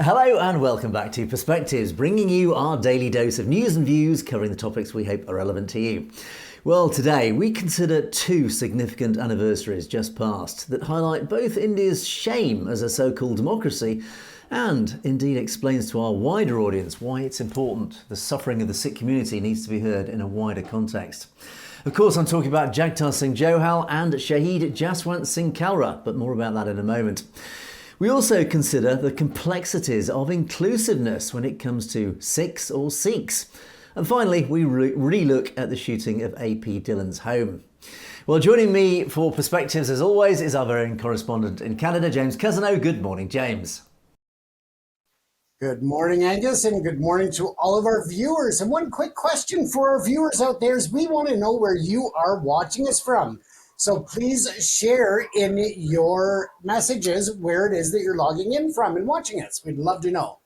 Hello and welcome back to Perspectives, bringing you our daily dose of news and views covering the topics we hope are relevant to you. Well, today we consider two significant anniversaries just past that highlight both India's shame as a so-called democracy and indeed explains to our wider audience why it's important the suffering of the Sikh community needs to be heard in a wider context. Of course, I'm talking about Jagtar Singh Johal and Shaheed Jaswant Singh Khalra, but more about that in a moment. We also consider the complexities of inclusiveness when it comes to Sikhs or Sikhs. And finally, we re-look at the shooting of AP Dhillon's home. Well, joining me for Perspectives, as always, is our very own correspondent in Canada, James Cousineau. Good morning, James. Good morning, Angus, and good morning to all of our viewers. And one quick question for our viewers out there is we want to know where you are watching us from. So please share in your messages where it is that you're logging in from and watching us. We'd love to know.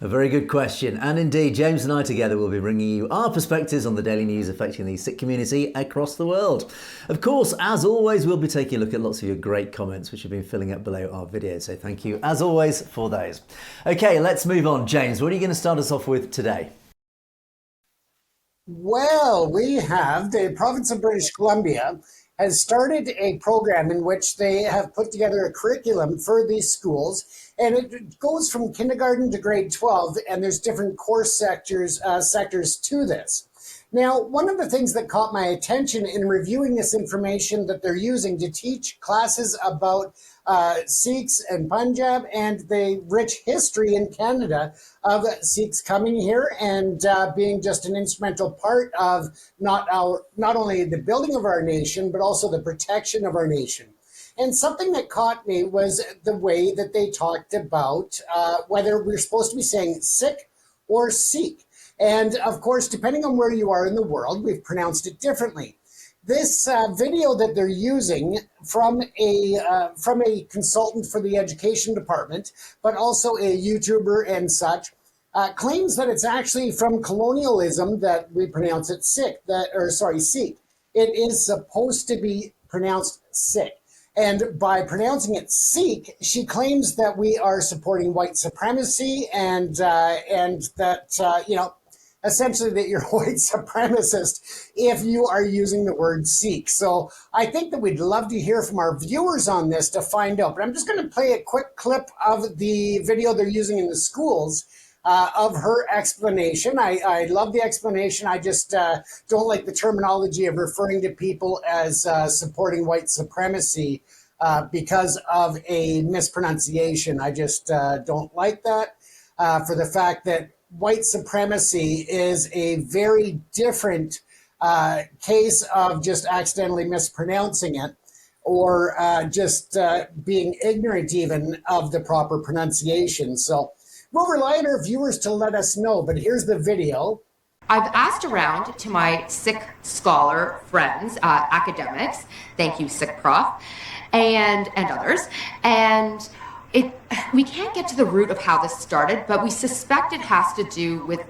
A very good question. And indeed, James and I together will be bringing you our perspectives on the daily news affecting the Sikh community across the world. Of course, as always, we'll be taking a look at lots of your great comments which have been filling up below our video. So thank you, as always, for those. Okay, let's move on. James, what are you going to start us off with today? Well, we have the province of British Columbia has started a program in which they have put together a curriculum for these schools, and it goes from kindergarten to grade 12, and there's different course sectors to this. Now, one of the things that caught my attention in reviewing this information that they're using to teach classes about Sikhs and Punjab and the rich history in Canada of Sikhs coming here and being just an instrumental part of not only the building of our nation, but also the protection of our nation. And something that caught me was the way that they talked about whether we're supposed to be saying Sikh or Sikh. And of course, depending on where you are in the world, we've pronounced it differently. This video that they're using from a consultant for the education department, but also a YouTuber and such, claims that it's actually from colonialism that we pronounce it Sikh. Sikh. It is supposed to be pronounced Sikh. And by pronouncing it Sikh, she claims that we are supporting white supremacy and that essentially that you're a white supremacist if you are using the word Sikh. So I think that we'd love to hear from our viewers on this to find out. But I'm just going to play a quick clip of the video they're using in the schools of her explanation. I love the explanation. I just don't like the terminology of referring to people as supporting white supremacy because of a mispronunciation. I just don't like that for the fact that white supremacy is a very different case of just accidentally mispronouncing it or just being ignorant even of the proper pronunciation. So we'll rely on our viewers to let us know, but here's the video. I've asked around to my Sikh scholar friends, academics, thank you Sikh Prof, and others, and we can't get to the root of how this started, but we suspect it has to do with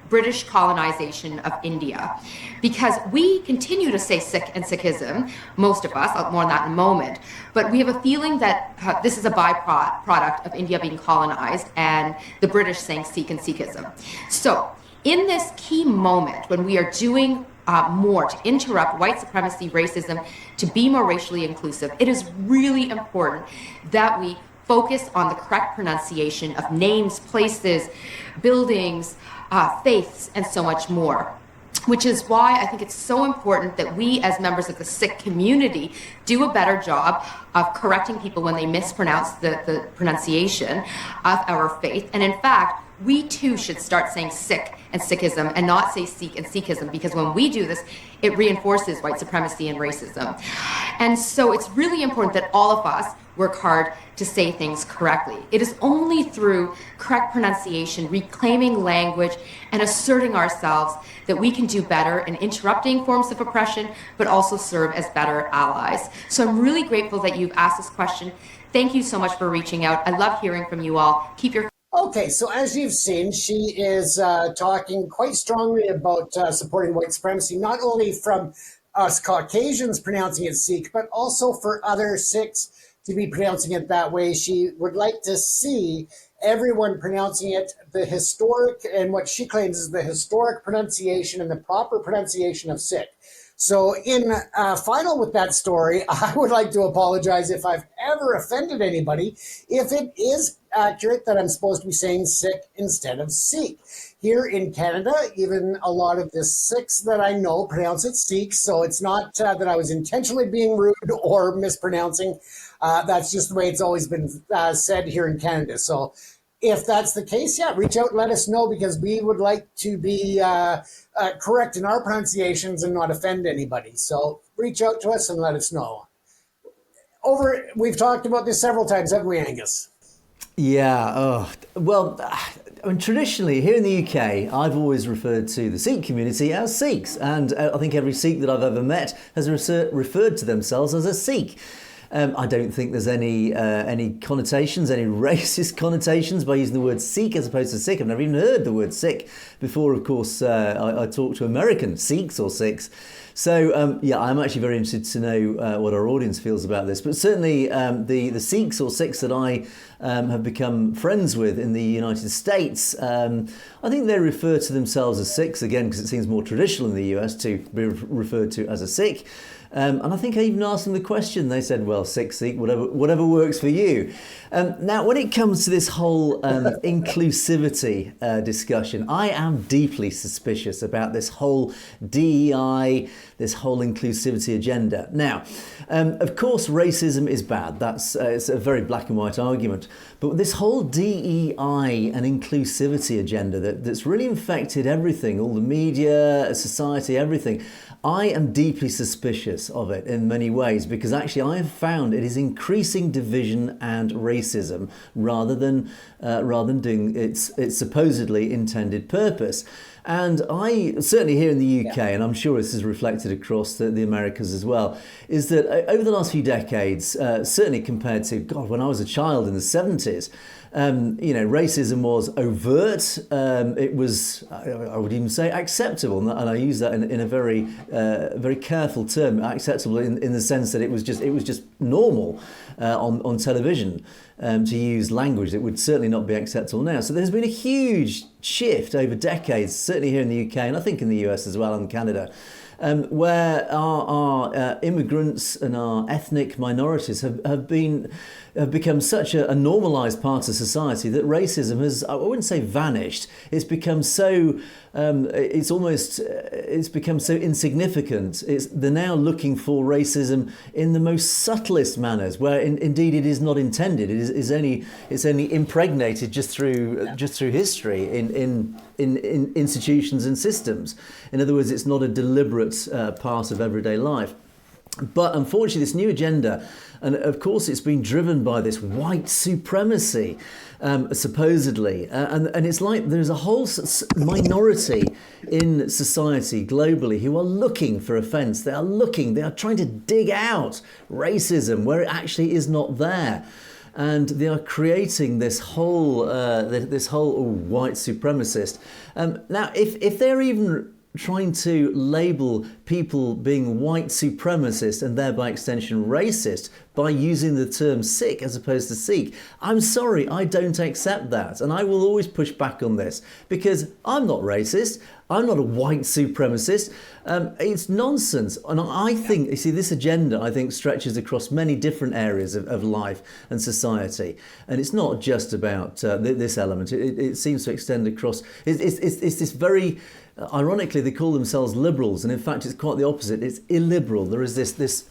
British colonization of India, because we continue to say Sikh and Sikhism, most of us, more on that in a moment, but we have a feeling that this is a byproduct of India being colonized and the British saying Sikh and Sikhism. So in this key moment when we are doing more to interrupt white supremacy, racism, to be more racially inclusive, it is really important that we focus on the correct pronunciation of names, places, buildings, faiths, and so much more. Which is why I think it's so important that we as members of the Sikh community do a better job of correcting people when they mispronounce the pronunciation of our faith. And in fact, we too should start saying Sikh and Sikhism and not say Sikh and Sikhism, because when we do this, it reinforces white supremacy and racism. And so it's really important that all of us work hard to say things correctly. It is only through correct pronunciation, reclaiming language, and asserting ourselves that we can do better in interrupting forms of oppression, but also serve as better allies. So I'm really grateful that you've asked this question. Thank you so much for reaching out. I love hearing from you all. Keep your Okay, so as you've seen, she is talking quite strongly about supporting white supremacy, not only from us Caucasians pronouncing it Sikh, but also for other Sikhs to be pronouncing it that way. She would like to see everyone pronouncing it the historic, and what she claims is the historic pronunciation and the proper pronunciation of Sikh. So in final with that story, I would like to apologize if I've ever offended anybody, if it is accurate that I'm supposed to be saying Sikh instead of Sikh. Here in Canada, even a lot of the Sikhs that I know pronounce it Sikh, so it's not that I was intentionally being rude or mispronouncing. That's just the way it's always been said here in Canada. So if that's the case, yeah, reach out and let us know, because we would like to be correct in our pronunciations and not offend anybody. So reach out to us and let us know. We've talked about this several times, haven't we, Angus? Yeah, well, I mean, traditionally here in the UK, I've always referred to the Sikh community as Sikhs, and I think every Sikh that I've ever met has referred to themselves as a Sikh. I don't think there's any connotations, any racist connotations by using the word Sikh as opposed to Sikh. I've never even heard the word Sikh before. Of course, I talk to American Sikhs or Sikhs. So, yeah, I'm actually very interested to know what our audience feels about this. But certainly the Sikhs or Sikhs that I have become friends with in the United States, I think they refer to themselves as Sikhs, again, because it seems more traditional in the US to be referred to as a Sikh. And I think I even asked them the question. They said, well, Sikh, whatever works for you. Now, when it comes to this whole inclusivity discussion, I am deeply suspicious about this whole DEI, this whole inclusivity agenda. Now, of course, racism is bad. It's a very black and white argument. But this whole DEI and inclusivity agenda that's really infected everything, all the media, society, everything, I am deeply suspicious of it in many ways, because actually I have found it is increasing division and racism rather than doing its supposedly intended purpose. And I, certainly here in the UK, and I'm sure this is reflected across the Americas as well, is that over the last few decades, certainly compared to, God, when I was a child in the 70s, racism was overt. It was, I would even say, acceptable, and I use that in a very, very careful term. Acceptable in the sense that it was just normal on television to use language that would certainly not be acceptable now. So there's been a huge shift over decades, certainly here in the UK, and I think in the US as well, and Canada, where our immigrants and our ethnic minorities have become such a normalised part of society that racism has, I wouldn't say vanished, it's become so it's become so insignificant. They're now looking for racism in the most subtlest manners, where indeed it is not intended. It's only impregnated just through history in institutions and systems. In other words, it's not a deliberate part of everyday life. But unfortunately, this new agenda, and of course it's been driven by this white supremacy, supposedly, and it's like there's a whole minority in society globally who are looking for offence. They are trying to dig out racism where it actually is not there. And they are creating this whole white supremacist. Now, if they're even trying to label people being white supremacist and thereby extension racist by using the term Sikh as opposed to Sikh, I'm sorry, I don't accept that. And I will always push back on this, because I'm not racist. I'm not a white supremacist. It's nonsense. And I think, you see, this agenda, I think, stretches across many different areas of life and society. And it's not just about this element. It seems to extend across. It's this very... Ironically, they call themselves liberals, and in fact, it's quite the opposite. It's illiberal. There is this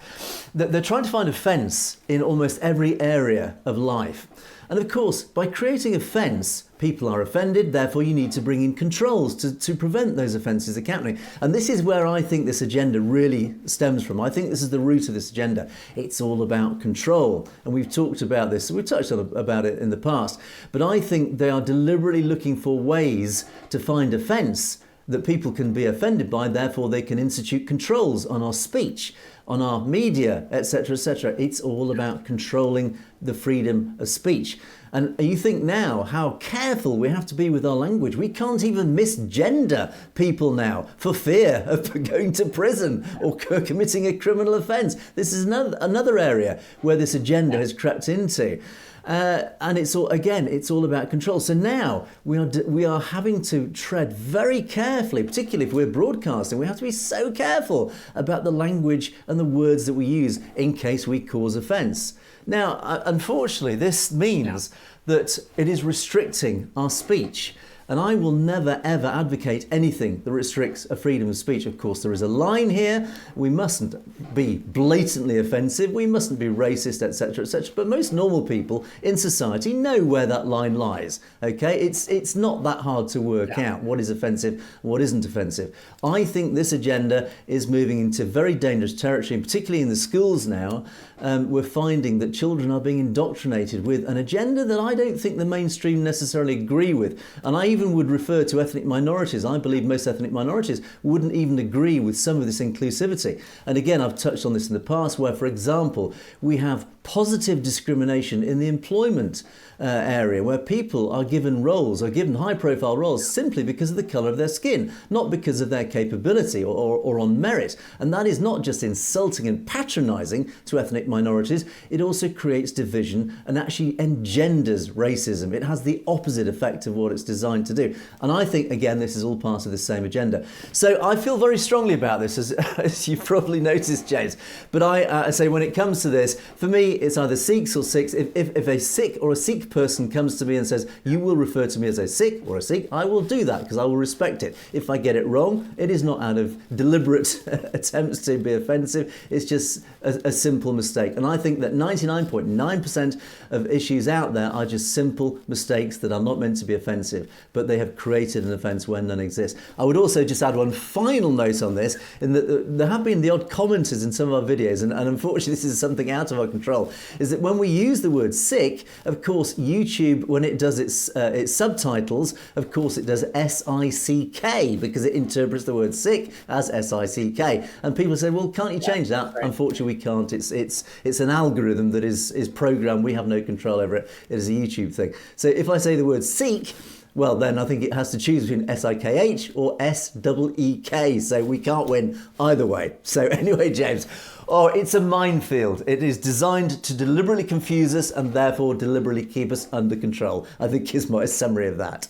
they're trying to find offence in almost every area of life. And of course, by creating offence, people are offended, therefore you need to bring in controls to prevent those offences happening. And this is where I think this agenda really stems from. I think this is the root of this agenda. It's all about control. And we've talked about this, we've touched on about it in the past, but I think they are deliberately looking for ways to find offence that people can be offended by, therefore they can institute controls on our speech, on our media, etc., etc. It's all about controlling the freedom of speech. And you think now how careful we have to be with our language. We can't even misgender people now for fear of going to prison or committing a criminal offence. This is another area where this agenda has crept into. And it's all about control. So now we are having to tread very carefully, particularly if we're broadcasting. We have to be so careful about the language and the words that we use in case we cause offence. Now, unfortunately, this means that it is restricting our speech. And I will never, ever advocate anything that restricts a freedom of speech. Of course, there is a line here. We mustn't be blatantly offensive. We mustn't be racist, etc., etc. But most normal people in society know where that line lies. Okay, it's not that hard to work out what is offensive, what isn't offensive. I think this agenda is moving into very dangerous territory, and particularly in the schools now. We're finding that children are being indoctrinated with an agenda that I don't think the mainstream necessarily agree with. And I even would refer to ethnic minorities. I believe most ethnic minorities wouldn't even agree with some of this inclusivity. And again, I've touched on this in the past where, for example, we have positive discrimination in the employment area where people are given roles, are given high profile roles simply because of the colour of their skin, not because of their capability or on merit. And that is not just insulting and patronising to ethnic minorities, it also creates division and actually engenders racism. It has the opposite effect of what it's designed to do. And I think, again, this is all part of the same agenda. So I feel very strongly about this, as you've probably noticed, James. But I say when it comes to this, for me, it's either Sikhs or Sikhs. If a Sikh or a Sikh person comes to me and says, you will refer to me as a Sikh or a Sikh, I will do that because I will respect it. If I get it wrong, it is not out of deliberate attempts to be offensive. It's just a simple mistake. And I think that 99.9% of issues out there are just simple mistakes that are not meant to be offensive, but they have created an offence where none exists. I would also just add one final note on this, in that there have been the odd commenters in some of our videos, and unfortunately this is something out of our control, is that when we use the word Sikh, of course, YouTube, when it does its subtitles, of course it does S-I-C-K because it interprets the word Sikh as S-I-C-K. And people say, well, can't you change that? Right. Unfortunately, we can't. It's an algorithm that is programmed. We have no control over it. It is a YouTube thing. So if I say the word Sikh, well, then I think it has to choose between S-I-K-H or S-E-E-K. So we can't win either way. So anyway, James, it's a minefield. It is designed to deliberately confuse us and therefore deliberately keep us under control, I think is my summary of that.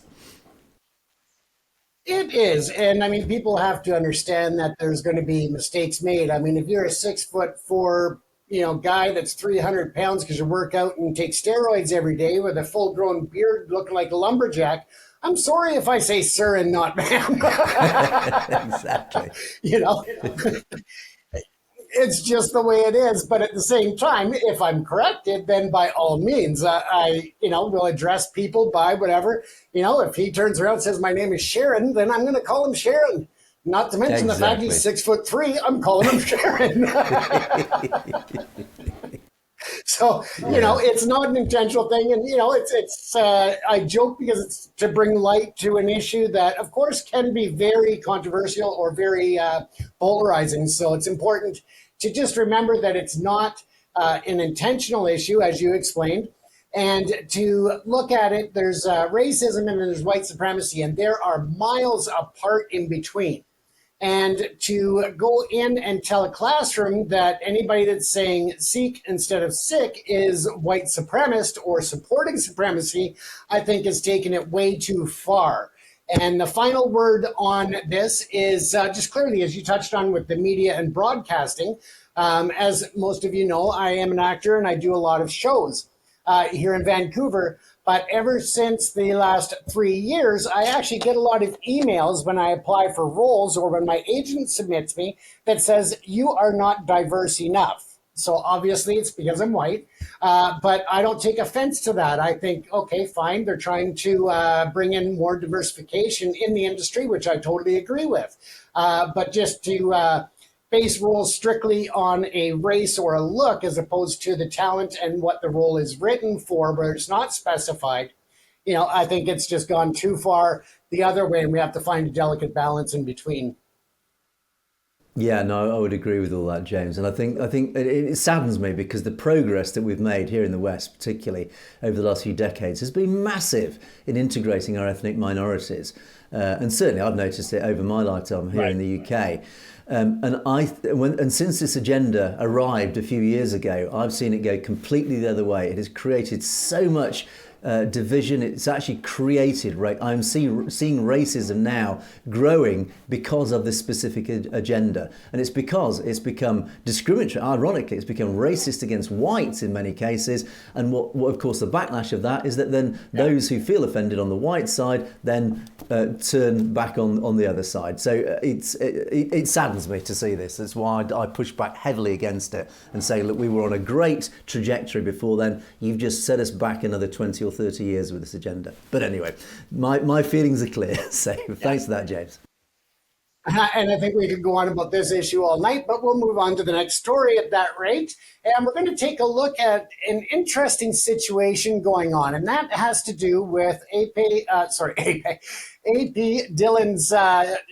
It is. And I mean, people have to understand that there's going to be mistakes made. I mean, if you're a 6'4", guy that's 300 pounds because you work out and take steroids every day with a full-grown beard looking like a lumberjack, I'm sorry if I say sir and not ma'am. Exactly. It's just the way it is. But at the same time, if I'm corrected, then by all means, I will address people by whatever. If he turns around and says, my name is Sharon, then I'm going to call him Sharon. Not to mention the fact he's 6'3", I'm calling him Sharon. So, it's not an intentional thing. And, I joke because it's to bring light to an issue that, of course, can be very controversial or very polarizing. So it's important to just remember that it's not an intentional issue, as you explained. And to look at it, there's racism and there's white supremacy, and there are miles apart in between. And to go in and tell a classroom that anybody that's saying Sikh instead of Sikh is white supremacist or supporting supremacy, I think is taking it way too far. And the final word on this is just clearly, as you touched on with the media and broadcasting, as most of you know, I am an actor and I do a lot of shows here in Vancouver. But ever since the last 3 years, I actually get a lot of emails when I apply for roles or when my agent submits me that says, you are not diverse enough. So obviously it's because I'm white, but I don't take offense to that. I think, okay, fine. They're trying to bring in more diversification in the industry, which I totally agree with. But just to base roles strictly on a race or a look as opposed to the talent and what the role is written for, where it's not specified, I think it's just gone too far the other way, and we have to find a delicate balance in between. Yeah, no, I would agree with all that, James. And I think it saddens me because the progress that we've made here in the West, particularly over the last few decades, has been massive in integrating our ethnic minorities. And certainly, I've noticed it over my lifetime here in the UK. And since this agenda arrived a few years ago, I've seen it go completely the other way. It has created so much division. It's actually created, right? I'm seeing racism now growing because of this specific agenda. And it's because it's become discriminatory. Ironically, it's become racist against whites in many cases. And what of course, the backlash of that is that then those who feel offended on the white side then turn back on the other side. So it saddens me to see this. That's why I push back heavily against it and say, look, we were on a great trajectory before then. You've just set us back another 20 or 30 years with this agenda. But anyway, my feelings are clear. So thanks for that, James. And I think we could go on about this issue all night, but we'll move on to the next story at that rate. And we're going to take a look at an interesting situation going on, and that has to do with AP Dhillon's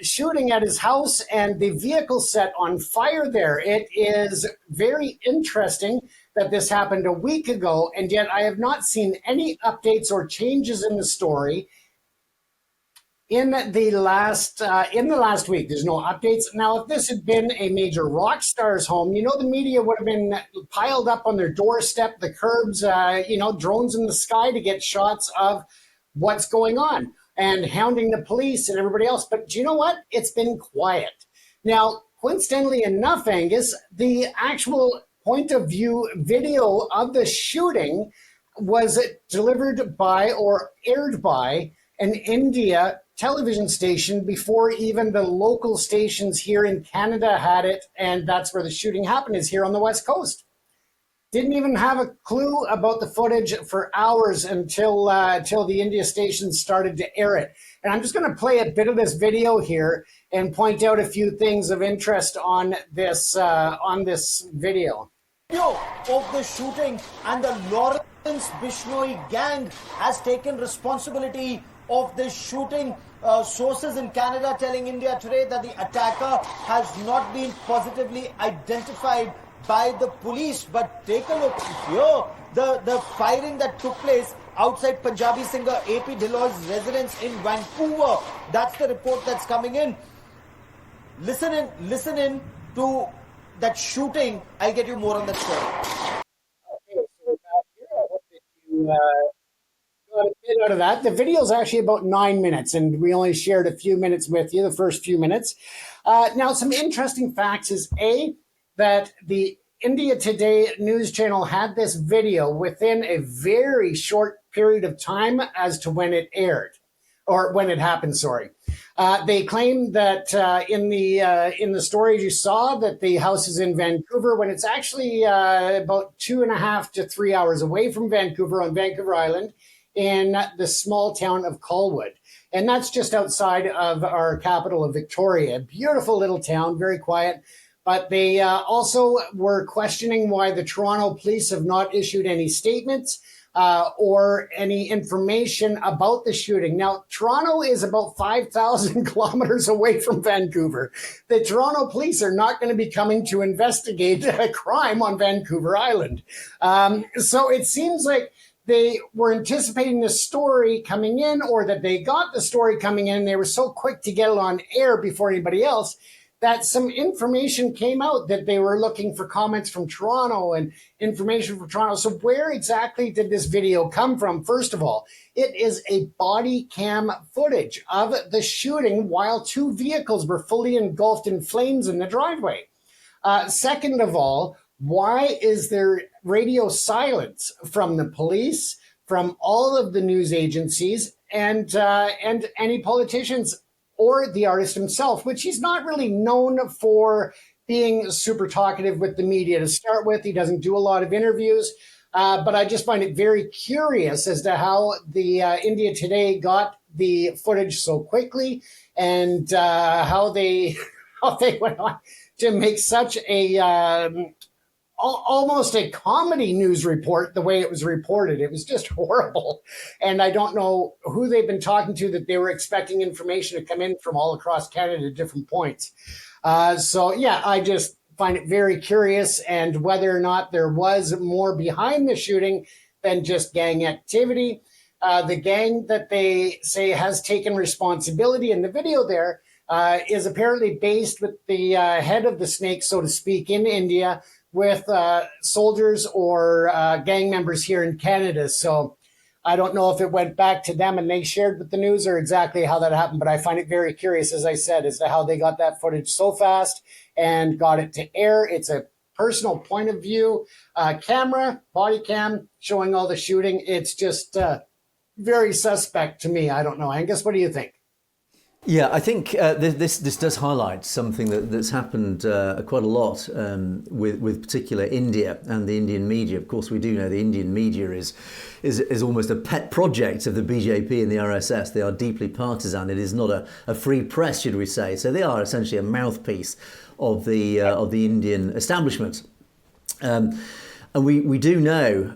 shooting at his house and the vehicle set on fire there. It is very interesting that this happened a week ago, and yet I have not seen any updates or changes in the story in the last week. There's no updates. Now, if this had been a major rock star's home, the media would have been piled up on their doorstep, the curbs, drones in the sky to get shots of what's going on and hounding the police and everybody else. But do you know what? It's been quiet. Now, coincidentally enough, Angus, the actual point of view video of the shooting was delivered by or aired by an India television station before even the local stations here in Canada had it, and that's where the shooting happened, is here on the West Coast. Didn't even have a clue about the footage for hours until the India stations started to air it. And I'm just going to play a bit of this video here and point out a few things of interest on this video. Of the shooting, and the Lawrence Bishnoi gang has taken responsibility of this shooting. Sources in Canada telling India today that the attacker has not been positively identified by the police. But take a look here, the firing that took place outside Punjabi singer AP Dhillon's residence in Vancouver. That's the report that's coming in. Listen in to that shooting. I'll get you more on that story. Okay, so back here, I hope that you got a bit out of that. The video is actually about 9 minutes, and we only shared a few minutes with you, the first few minutes. Now, some interesting facts is that the India Today news channel had this video within a very short period of time as to when it aired, or when it happened, sorry. They claim that in the stories you saw that the house is in Vancouver, when it's actually about 2.5 to 3 hours away from Vancouver on Vancouver Island in the small town of Colwood. And that's just outside of our capital of Victoria. A beautiful little town, very quiet. But they also were questioning why the Toronto police have not issued any statements or any information about the shooting. Now, Toronto is about 5,000 kilometers away from Vancouver. The Toronto police are not going to be coming to investigate a crime on Vancouver Island. So it seems like they were anticipating the story coming in, or that they got the story coming in. They were so quick to get it on air before anybody else that some information came out that they were looking for comments from Toronto and information from Toronto. So where exactly did this video come from? First of all, it is a body cam footage of the shooting while two vehicles were fully engulfed in flames in the driveway. Second of all, why is there radio silence from the police, from all of the news agencies, and any politicians, or the artist himself, which he's not really known for being super talkative with the media to start with. He doesn't do a lot of interviews, but I just find it very curious as to how the India Today got the footage so quickly, and how they went on to make such a almost a comedy news report the way it was reported. It was just horrible. And I don't know who they've been talking to that they were expecting information to come in from all across Canada at different points. So yeah, I just find it very curious, and whether or not there was more behind the shooting than just gang activity. The gang that they say has taken responsibility in the video there is apparently based with the head of the snake, so to speak, in India, with soldiers or gang members here in Canada. So I don't know if it went back to them and they shared with the news or exactly how that happened, but I find it very curious, as I said, as to how they got that footage so fast and got it to air. It's a personal point of view camera, body cam, showing all the shooting. It's just very suspect to me. I don't know. Angus, what do you think? Yeah, I think this does highlight something that's happened quite a lot with particular India and the Indian media. Of course, we do know the Indian media is almost a pet project of the BJP and the RSS. They are deeply partisan. It is not a free press, should we say? So they are essentially a mouthpiece of the Indian establishment. And we do know,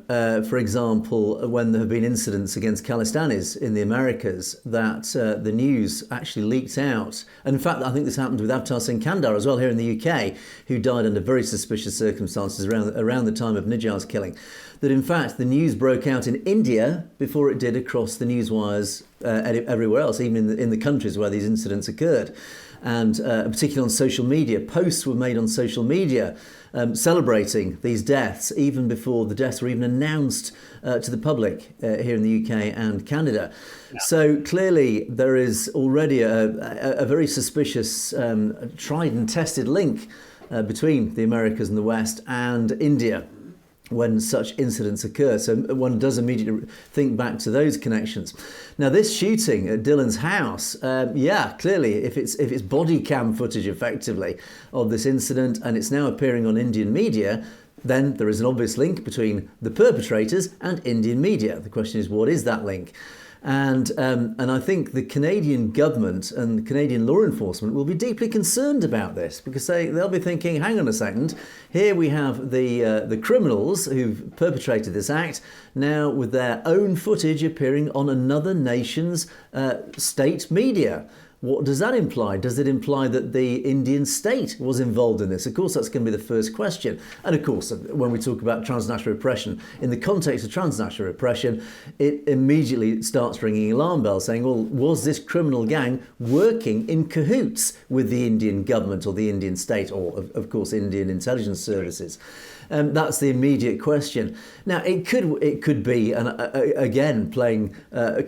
for example, when there have been incidents against Khalistanis in the Americas, that the news actually leaked out. And in fact, I think this happened with Jagtar Singh Khalra as well here in the UK, who died under very suspicious circumstances around the time of Nijar's killing. That in fact, the news broke out in India before it did across the news wires everywhere else, even in the countries where these incidents occurred. And particularly on social media, posts were made on social media celebrating these deaths even before the deaths were even announced to the public here in the UK and Canada. Yeah. So clearly there is already a very suspicious tried and tested link between the Americas and the West and India when such incidents occur. So one does immediately think back to those connections. Now, this shooting at Dhillon's house, clearly, if it's body cam footage effectively of this incident and it's now appearing on Indian media, then there is an obvious link between the perpetrators and Indian media. The question is, what is that link? And I think the Canadian government and Canadian law enforcement will be deeply concerned about this, because they'll be thinking, hang on a second, here we have the criminals who've perpetrated this act now with their own footage appearing on another nation's state media. What does that imply? Does it imply that the Indian state was involved in this? Of course, that's going to be the first question. And of course, when we talk about transnational repression, in the context of transnational repression, it immediately starts ringing alarm bells saying, well, was this criminal gang working in cahoots with the Indian government or the Indian state or, of course, Indian intelligence services? That's the immediate question. Now, it could be, and again, playing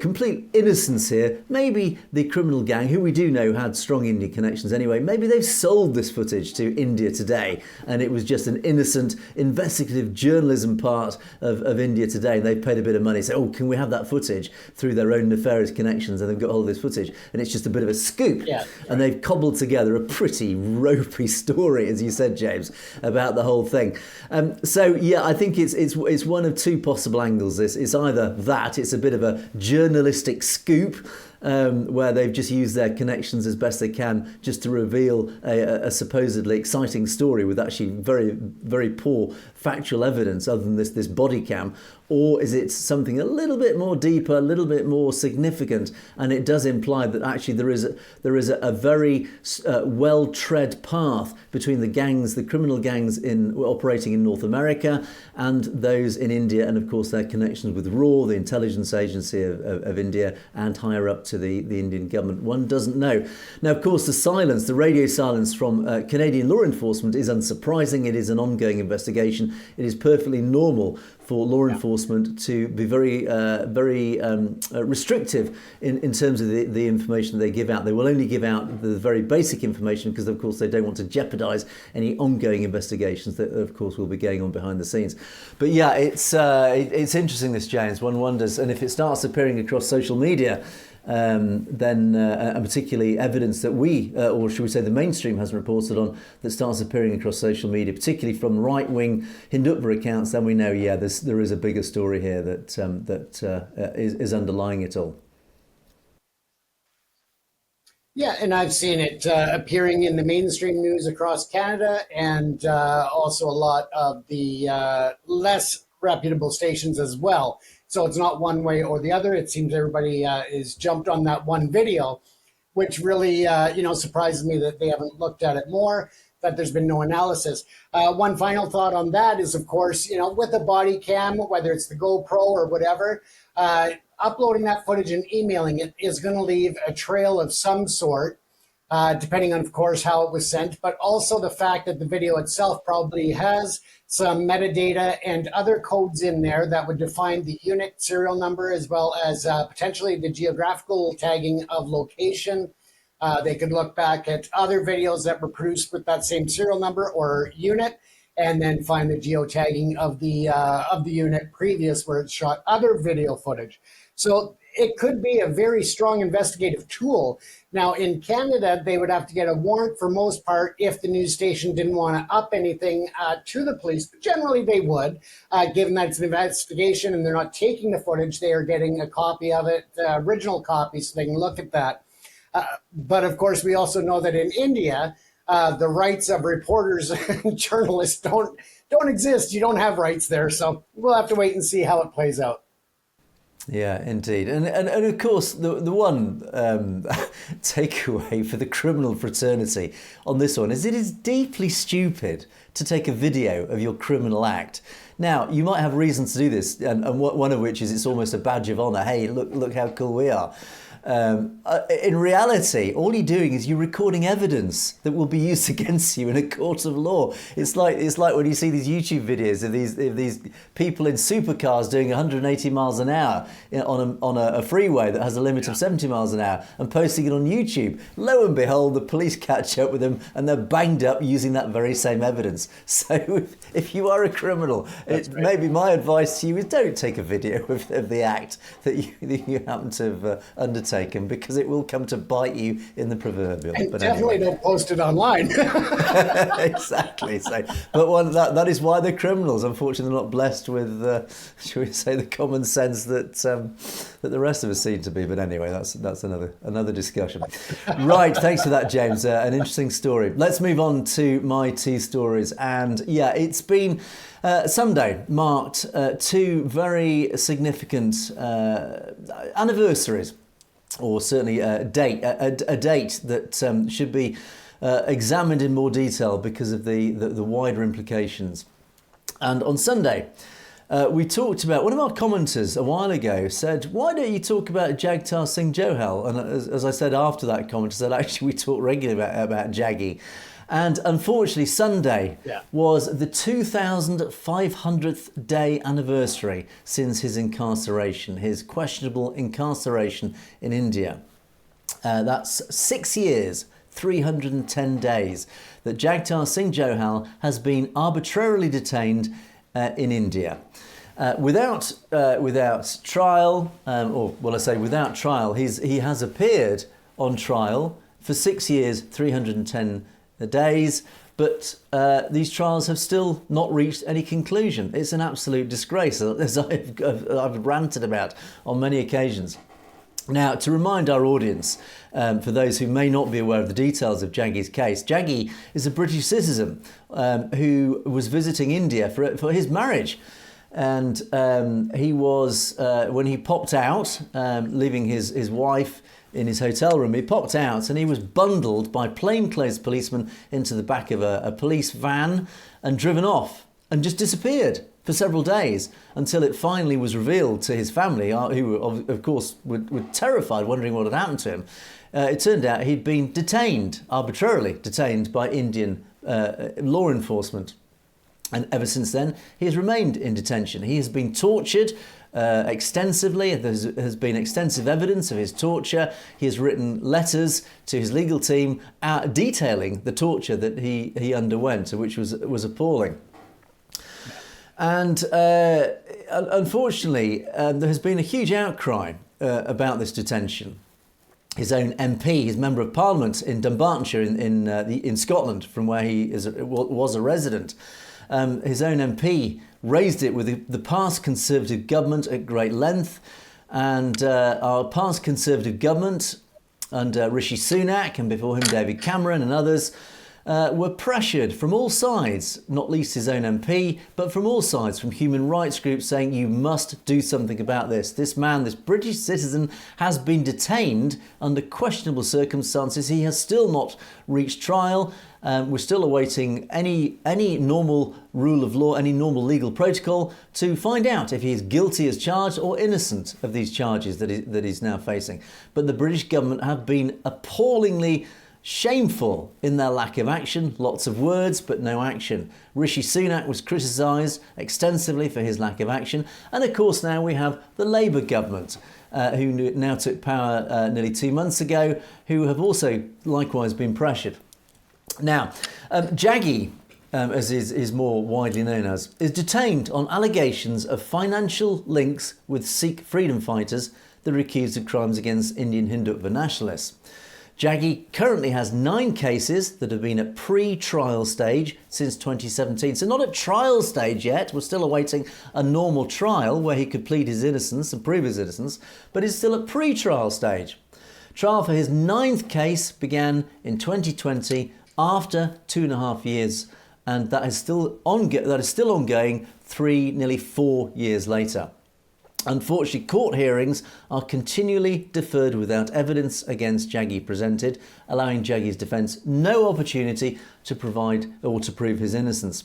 complete innocence here, maybe the criminal gang, who we do know had strong Indian connections anyway, maybe they've sold this footage to India Today, and it was just an innocent investigative journalism part of India Today, and they've paid a bit of money, say, oh, can we have that footage, through their own nefarious connections, and they've got hold of this footage, and it's just a bit of a scoop. Yeah, and they've cobbled together a pretty ropey story, as you said, James, about the whole thing. So yeah, I think it's one of two possible angles. It's either that, it's a bit of a journalistic scoop, where they've just used their connections as best they can just to reveal a supposedly exciting story with actually very, very poor factual evidence other than this body cam. Or is it something a little bit more deeper, a little bit more significant, and it does imply that actually there is a very well-tread path between the gangs, the criminal gangs operating in North America, and those in India, and of course their connections with RAW, the intelligence agency of India, and higher up to the Indian government. One doesn't know. Now, of course, the radio silence from Canadian law enforcement is unsurprising. It is an ongoing investigation. It is perfectly normal for law enforcement to be very restrictive in terms of the information they give out. They will only give out the very basic information because, of course, they don't want to jeopardise any ongoing investigations that, of course, will be going on behind the scenes. But yeah, it's interesting, this, James. One wonders, and if it starts appearing across social media, then and particularly evidence that or should we say the mainstream hasn't reported on, that starts appearing across social media, particularly from right-wing Hindutva accounts, then we know, there is a bigger story here that is underlying it all. Yeah, and I've seen it appearing in the mainstream news across Canada, and also a lot of the less reputable stations as well. So it's not one way or the other. It seems everybody is jumped on that one video. which really, surprises me that they haven't looked at it more, that there's been no analysis. One final thought on that is, of course, with a body cam, whether it's the GoPro or whatever, uploading that footage and emailing it is going to leave a trail of some sort, depending on, of course, how it was sent, but also the fact that the video itself probably has some metadata and other codes in there that would define the unit serial number, as well as potentially the geographical tagging of location. They could look back at other videos that were produced with that same serial number or unit, and then find the geotagging of the unit previous where it shot other video footage. So it could be a very strong investigative tool. Now, in Canada, they would have to get a warrant for most part if the news station didn't want to up anything to the police, but generally they would, given that it's an investigation and they're not taking the footage, they are getting a copy of it, original copy, so they can look at that. But of course, we also know that in India, the rights of reporters and journalists don't exist. You don't have rights there, so we'll have to wait and see how it plays out. Yeah, indeed. And of course, the one takeaway for the criminal fraternity on this one is it is deeply stupid to take a video of your criminal act. Now, you might have reasons to do this, and one of which is it's almost a badge of honour. Hey, look how cool we are. In reality, all you're doing is you're recording evidence that will be used against you in a court of law. It's like when you see these YouTube videos of these people in supercars doing 180 miles an hour on a freeway that has a limit of 70 miles an hour and posting it on YouTube. Lo and behold, the police catch up with them and they're banged up using that very same evidence. So if you are a criminal, maybe my advice to you is don't take a video of the act that you happen to have undertaken, because it will come to bite you in the proverbial. And but definitely anyway. don't post it online. Exactly. So, but that is why they're criminals. Unfortunately, they're not blessed with, shall we say, the common sense that the rest of us seem to be. But anyway, that's another discussion. Right. Thanks for that, James. An interesting story. Let's move on to my two stories. And yeah, it's been Sunday marked two very significant anniversaries. Or certainly a date that should be examined in more detail because of the wider implications. And on Sunday, we talked about, one of our commenters a while ago said, why don't you talk about Jagtar Singh Johal? And as I said after that comment, I said, actually, we talk regularly about Jaggy. And unfortunately, Sunday was the 2,500th day anniversary since his incarceration, his questionable incarceration in India. That's 6 years, 310 days that Jagtar Singh Johal has been arbitrarily detained in India. Without trial, without trial, he has appeared on trial for 6 years, 310 days, but these trials have still not reached any conclusion. It's an absolute disgrace, as I've ranted about on many occasions. Now, to remind our audience, for those who may not be aware of the details of Jaggy's case, Jaggy is a British citizen who was visiting India for his marriage. And he was, when he popped out, leaving his wife in his hotel room, he popped out and he was bundled by plainclothes policemen into the back of a police van and driven off and just disappeared for several days until it finally was revealed to his family, who of course were terrified, wondering what had happened to him. It turned out he'd been arbitrarily detained by Indian law enforcement. And ever since then, he has remained in detention. He has been tortured extensively. There has been extensive evidence of his torture. He has written letters to his legal team detailing the torture that he underwent, which was appalling. And unfortunately, there has been a huge outcry about this detention. His own MP, his Member of Parliament in Dunbartonshire in Scotland, from where he was a resident, his own MP raised it with the past Conservative government at great length. And our past Conservative government under Rishi Sunak, and before him David Cameron and others, were pressured from all sides, not least his own MP, but from all sides, from human rights groups saying you must do something about this. This man, this British citizen, has been detained under questionable circumstances. He has still not reached trial. We're still awaiting any normal rule of law, any normal legal protocol to find out if he is guilty as charged or innocent of these charges that he's now facing. But the British government have been appallingly shameful in their lack of action. Lots of words, but no action. Rishi Sunak was criticised extensively for his lack of action. And of course now we have the Labour government, who now took power nearly 2 months ago, who have also likewise been pressured. Now, Jaggi, as is more widely known as, is detained on allegations of financial links with Sikh freedom fighters that are accused of crimes against Indian Hindutva nationalists. Jaggi currently has 9 cases that have been at pre-trial stage since 2017. So not at trial stage yet. We're still awaiting a normal trial where he could plead his innocence and prove his innocence, but he's still at pre-trial stage. Trial for his 9th case began in 2020 after 2.5 years, and that is still ongoing nearly 4 years later. Unfortunately, court hearings are continually deferred without evidence against Jaggi presented, allowing Jaggi's defence no opportunity to provide or to prove his innocence.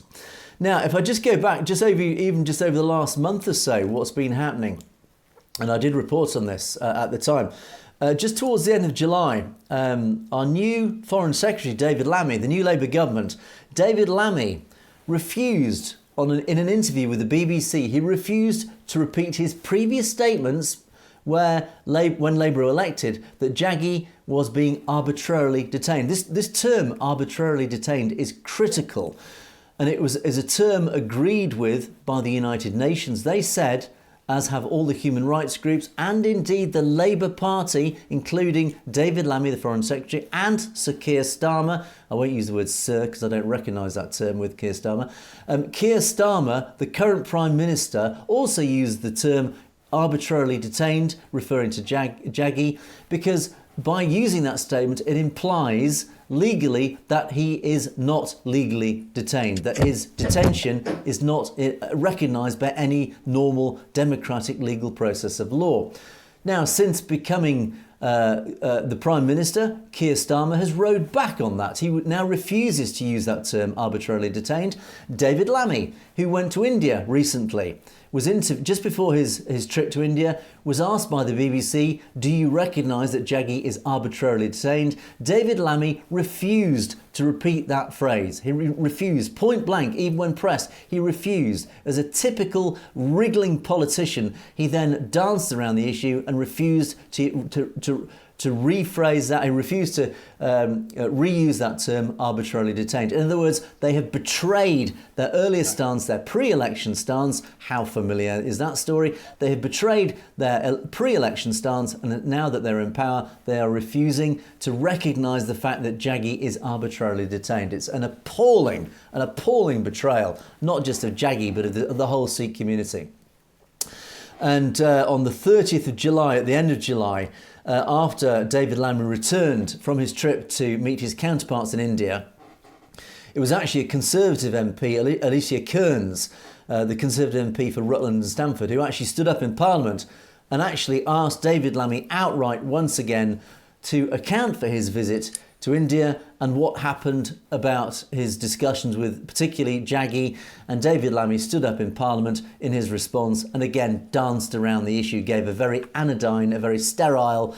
Now, if I just go back just over the last month or so, what's been happening, and I did report on this at the time. Just towards the end of July, our new Foreign Secretary, David Lammy, the new Labour government, David Lammy refused, in an interview with the BBC, he refused to repeat his previous statements when Labour were elected that Jaggi was being arbitrarily detained. This term, arbitrarily detained, is critical. And it is a term agreed with by the United Nations. They said, as have all the human rights groups and indeed the Labour Party, including David Lammy, the Foreign Secretary, and Sir Keir Starmer. I won't use the word sir because I don't recognise that term with Keir Starmer. Keir Starmer, the current Prime Minister, also used the term arbitrarily detained, referring to Jaggi, because by using that statement, it implies legally that he is not legally detained, that his detention is not recognised by any normal democratic legal process of law. Now, since becoming the Prime Minister, Keir Starmer has rowed back on that. He now refuses to use that term, arbitrarily detained. David Lammy, who went to India recently, just before his trip to India, was asked by the BBC, do you recognise that Jaggi is arbitrarily detained? David Lammy refused to repeat that phrase. He refused, point blank, even when pressed, he refused. As a typical wriggling politician, he then danced around the issue and refused to rephrase that. He refused to reuse that term, arbitrarily detained. In other words, they have betrayed their earlier stance, their pre-election stance. How familiar is that story? They have betrayed their pre-election stance, and now that they're in power, they are refusing to recognise the fact that Jaggi is arbitrarily detained. It's an appalling betrayal, not just of Jaggi, but of the whole Sikh community. And on the 30th of July, at the end of July, after David Lammy returned from his trip to meet his counterparts in India, it was actually a Conservative MP, Alicia Kearns, the Conservative MP for Rutland and Stamford, who actually stood up in Parliament and actually asked David Lammy outright once again to account for his visit to India and what happened about his discussions with particularly Jaggi. And David Lammy stood up in Parliament in his response and again danced around the issue, gave a very anodyne, a very sterile,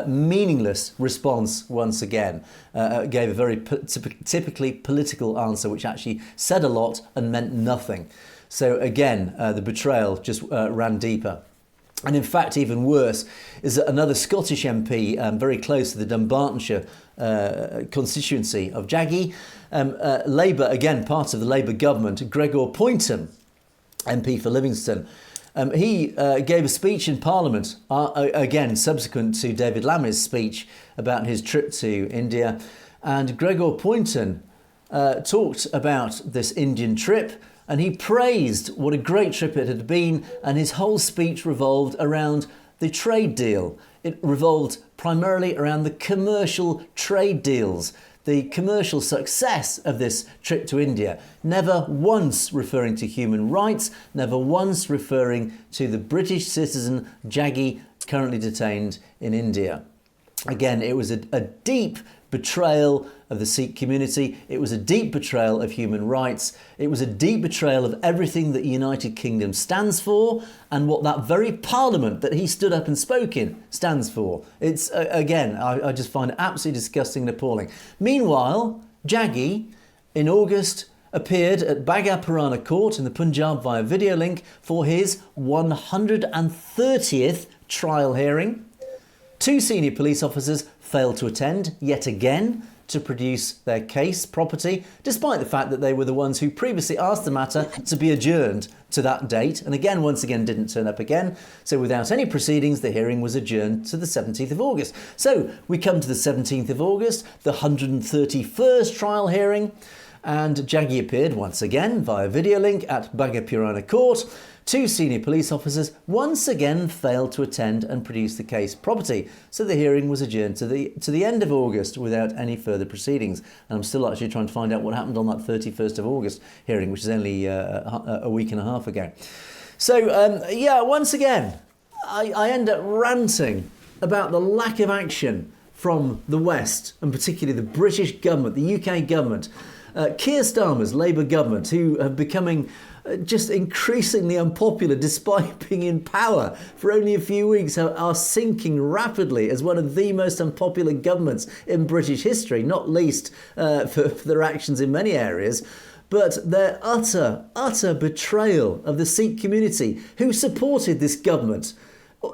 meaningless response once again, gave a very typically political answer which actually said a lot and meant nothing. So again, the betrayal just ran deeper. And in fact, even worse is that another Scottish MP, very close to the Dunbartonshire constituency of Jaggi, Labour, again part of the Labour government, Gregor Poynton, MP for Livingston, he gave a speech in Parliament, again subsequent to David Lammy's speech about his trip to India. And Gregor Poynton talked about this Indian trip, and he praised what a great trip it had been, and his whole speech revolved around the trade deal. It revolved primarily around the commercial trade deals the commercial success of this trip to India, never once referring to human rights, never once referring to the British citizen Jaggi currently detained in India. Again, it was a deep betrayal of the Sikh community. It was a deep betrayal of human rights. It was a deep betrayal of everything that the United Kingdom stands for and what that very parliament that he stood up and spoke in stands for. It's, again, I just find it absolutely disgusting and appalling. Meanwhile, Jaggi, in August, appeared at Bagha Purana Court in the Punjab via video link for his 130th trial hearing. 2 senior police officers failed to attend yet again to produce their case property, despite the fact that they were the ones who previously asked the matter to be adjourned to that date, and again, once again, didn't turn up again. So without any proceedings, the hearing was adjourned to the 17th of August. So we come to the 17th of August, the 131st trial hearing, and Jaggi appeared once again via video link at Bagha Purana Court. 2 senior police officers once again failed to attend and produce the case property, so the hearing was adjourned to the end of August without any further proceedings. And I'm still actually trying to find out what happened on that 31st of August hearing, which is only a week and a half ago. So, yeah, once again, I end up ranting about the lack of action from the West, and particularly the British government, the UK government, Keir Starmer's Labour government, who are becoming just increasingly unpopular despite being in power for only a few weeks, are sinking rapidly as one of the most unpopular governments in British history, not least for their actions in many areas, but their utter betrayal of the Sikh community who supported this government.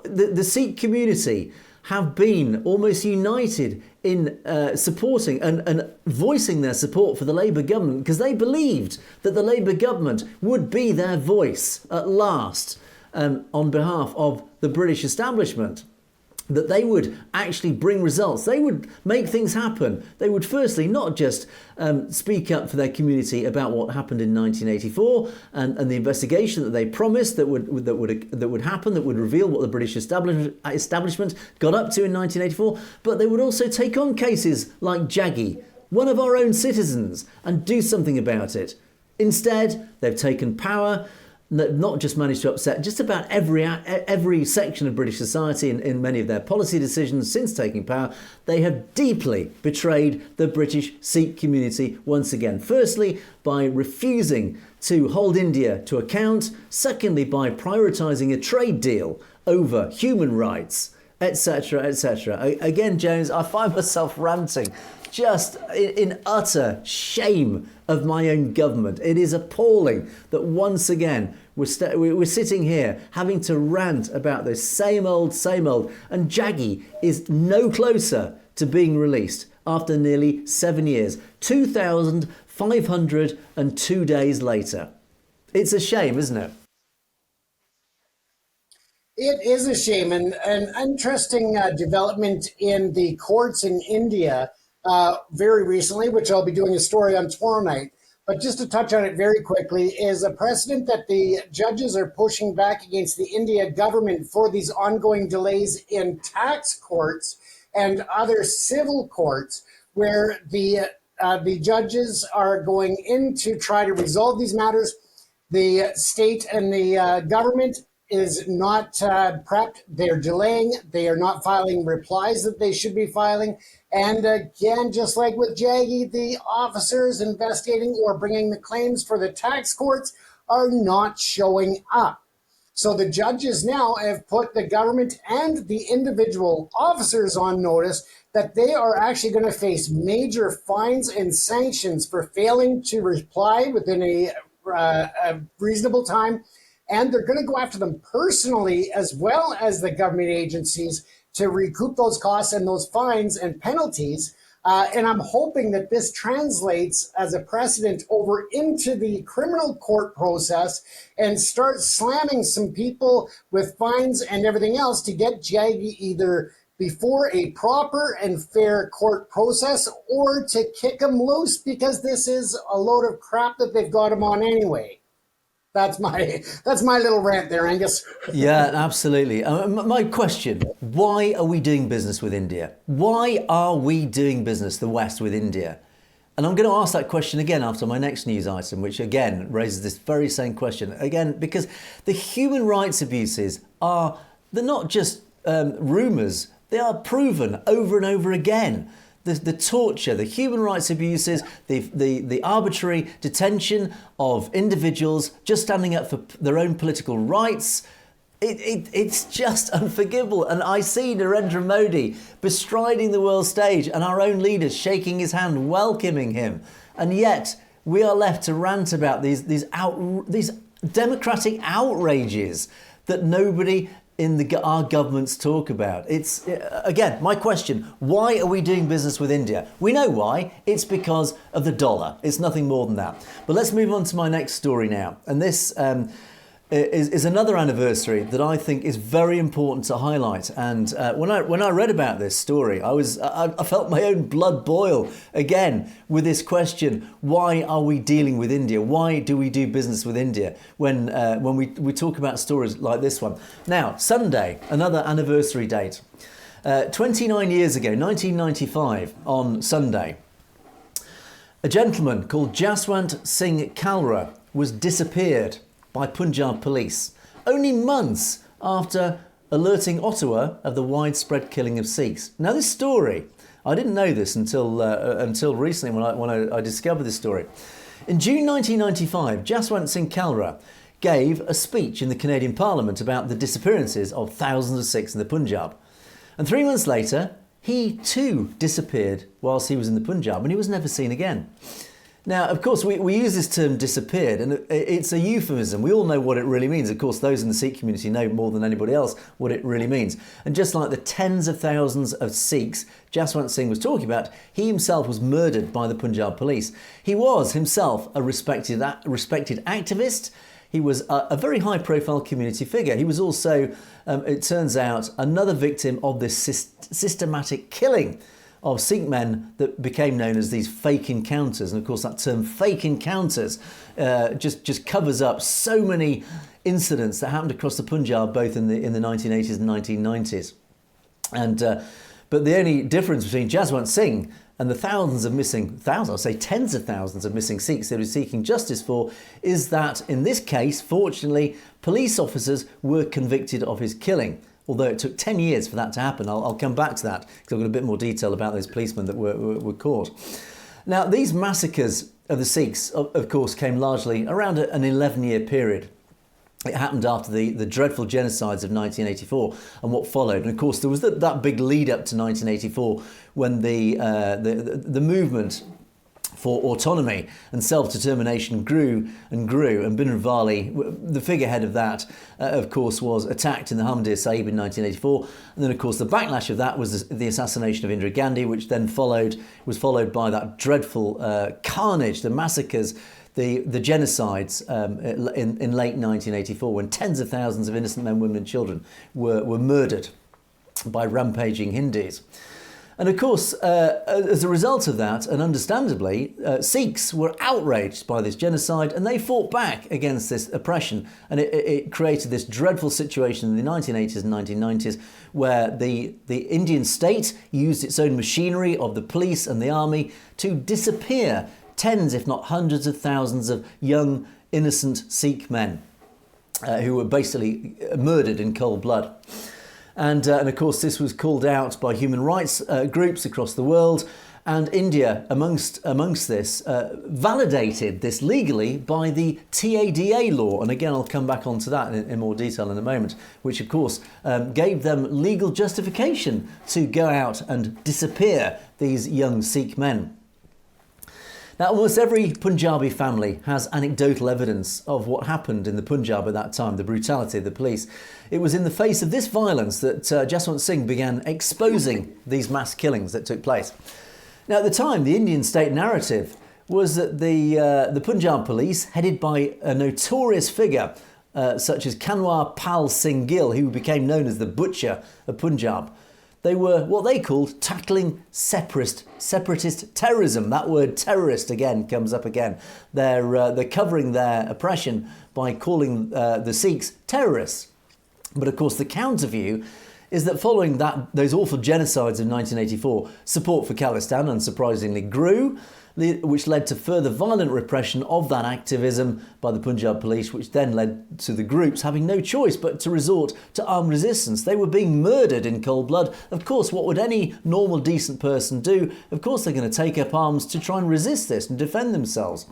The Sikh community have been almost united in supporting and voicing their support for the Labour government, because they believed that the Labour government would be their voice at last on behalf of the British establishment, that they would actually bring results. They would make things happen. They would firstly not just speak up for their community about what happened in 1984 and the investigation that they promised that would happen, that would reveal what the British establishment got up to in 1984, but they would also take on cases like Jaggi, one of our own citizens, and do something about it. Instead, they've taken power, not just managed to upset just about every section of British society in many of their policy decisions since taking power. They have deeply betrayed the British Sikh community once again. Firstly, by refusing to hold India to account. Secondly, by prioritising a trade deal over human rights, etc., etc. Again, Jones, I find myself ranting just in utter shame of my own government. It is appalling that once again we're sitting here having to rant about this same old, and Jaggi is no closer to being released after nearly 7 years, 2,502 days later. It's a shame, isn't it? It is a shame, and an interesting development in the courts in India very recently, which I'll be doing a story on tomorrow night. But just to touch on it very quickly, is a precedent that the judges are pushing back against the India government for these ongoing delays in tax courts and other civil courts, where the judges are going in to try to resolve these matters. The state and the government is not prepped. They're delaying. They are not filing replies that they should be filing. And again, just like with Jaggi, the officers investigating or bringing the claims for the tax courts are not showing up. So the judges now have put the government and the individual officers on notice that they are actually going to face major fines and sanctions for failing to reply within a reasonable time. And they're going to go after them personally, as well as the government agencies, to recoup those costs and those fines and penalties. And I'm hoping that this translates as a precedent over into the criminal court process and start slamming some people with fines and everything else to get Jaggi either before a proper and fair court process or to kick him loose, because this is a load of crap that they've got him on anyway. That's my little rant there, Angus. Yeah, absolutely. My question, why are we doing business with India? Why are we doing business, the West, with India? And I'm going to ask that question again after my next news item, which again raises this very same question. Again, because the human rights abuses they're not just rumours, they are proven over and over again. The torture, the human rights abuses, the arbitrary detention of individuals just standing up for their own political rights. It's just unforgivable. And I see Narendra Modi bestriding the world stage and our own leaders shaking his hand, welcoming him. And yet we are left to rant about these democratic outrages that nobody in our governments talk about. It's, again, my question, why are we doing business with India? We know why. It's because of the dollar. It's nothing more than that. But let's move on to my next story now. And this is another anniversary that I think is very important to highlight. And when I read about this story, I felt my own blood boil again with this question: why are we dealing with India? Why do we do business with India when we talk about stories like this one? Now, Sunday, another anniversary date. 29 years ago, 1995, on Sunday, a gentleman called Jaswant Singh Khalra was disappeared by Punjab police, only months after alerting Ottawa of the widespread killing of Sikhs. Now, this story, I didn't know this until recently when I discovered this story. In June 1995, Jaswant Singh Khalra gave a speech in the Canadian Parliament about the disappearances of thousands of Sikhs in the Punjab. And 3 months later, he too disappeared whilst he was in the Punjab, and he was never seen again. Now, of course, we use this term disappeared, and it's a euphemism. We all know what it really means. Of course, those in the Sikh community know more than anybody else what it really means. And just like the tens of thousands of Sikhs Jaswant Singh was talking about, he himself was murdered by the Punjab police. He was himself a respected activist. He was a very high-profile community figure. He was also, it turns out, another victim of this systematic killing of Sikh men that became known as these fake encounters. And of course that term fake encounters just covers up so many incidents that happened across the Punjab both in the 1980s and 1990s. And but the only difference between Jaswant Singh and the tens of thousands of missing Sikhs that he was seeking justice for is that in this case, fortunately, police officers were convicted of his killing. Although it took 10 years for that to happen. I'll come back to that because I've got a bit more detail about those policemen that were caught. Now, these massacres of the Sikhs, of course, came largely around an 11-year period. It happened after the dreadful genocides of 1984 and what followed. And of course, there was that big lead up to 1984 when the movement for autonomy and self-determination grew and grew, and Bhindranwale, the figurehead of that, of course, was attacked in the Harmandir Sahib in 1984, and then of course the backlash of that was the assassination of Indira Gandhi, which then was followed by that dreadful carnage, the massacres, the genocides in late 1984, when tens of thousands of innocent men, women and children were murdered by rampaging Hindus. And of course, as a result of that, and understandably, Sikhs were outraged by this genocide and they fought back against this oppression. And it created this dreadful situation in the 1980s and 1990s where the Indian state used its own machinery of the police and the army to disappear tens, if not hundreds of thousands of young, innocent Sikh men who were basically murdered in cold blood. And of course, this was called out by human rights groups across the world. And India, amongst this, validated this legally by the TADA law. And again, I'll come back onto that in more detail in a moment, which, of course, gave them legal justification to go out and disappear these young Sikh men. Now, almost every Punjabi family has anecdotal evidence of what happened in the Punjab at that time, the brutality of the police. It was in the face of this violence that Jaswant Singh began exposing these mass killings that took place. Now, at the time, the Indian state narrative was that the Punjab police, headed by a notorious figure such as Kanwar Pal Singh Gill, who became known as the Butcher of Punjab, They were what they called tackling separatist terrorism. That word terrorist again comes up again. They're covering their oppression by calling the Sikhs terrorists. But of course, the counter view is that following those awful genocides of 1984, support for Khalistan unsurprisingly grew, which led to further violent repression of that activism by the Punjab police, which then led to the groups having no choice but to resort to armed resistance. They were being murdered in cold blood. Of course, what would any normal, decent person do? Of course, they're going to take up arms to try and resist this and defend themselves.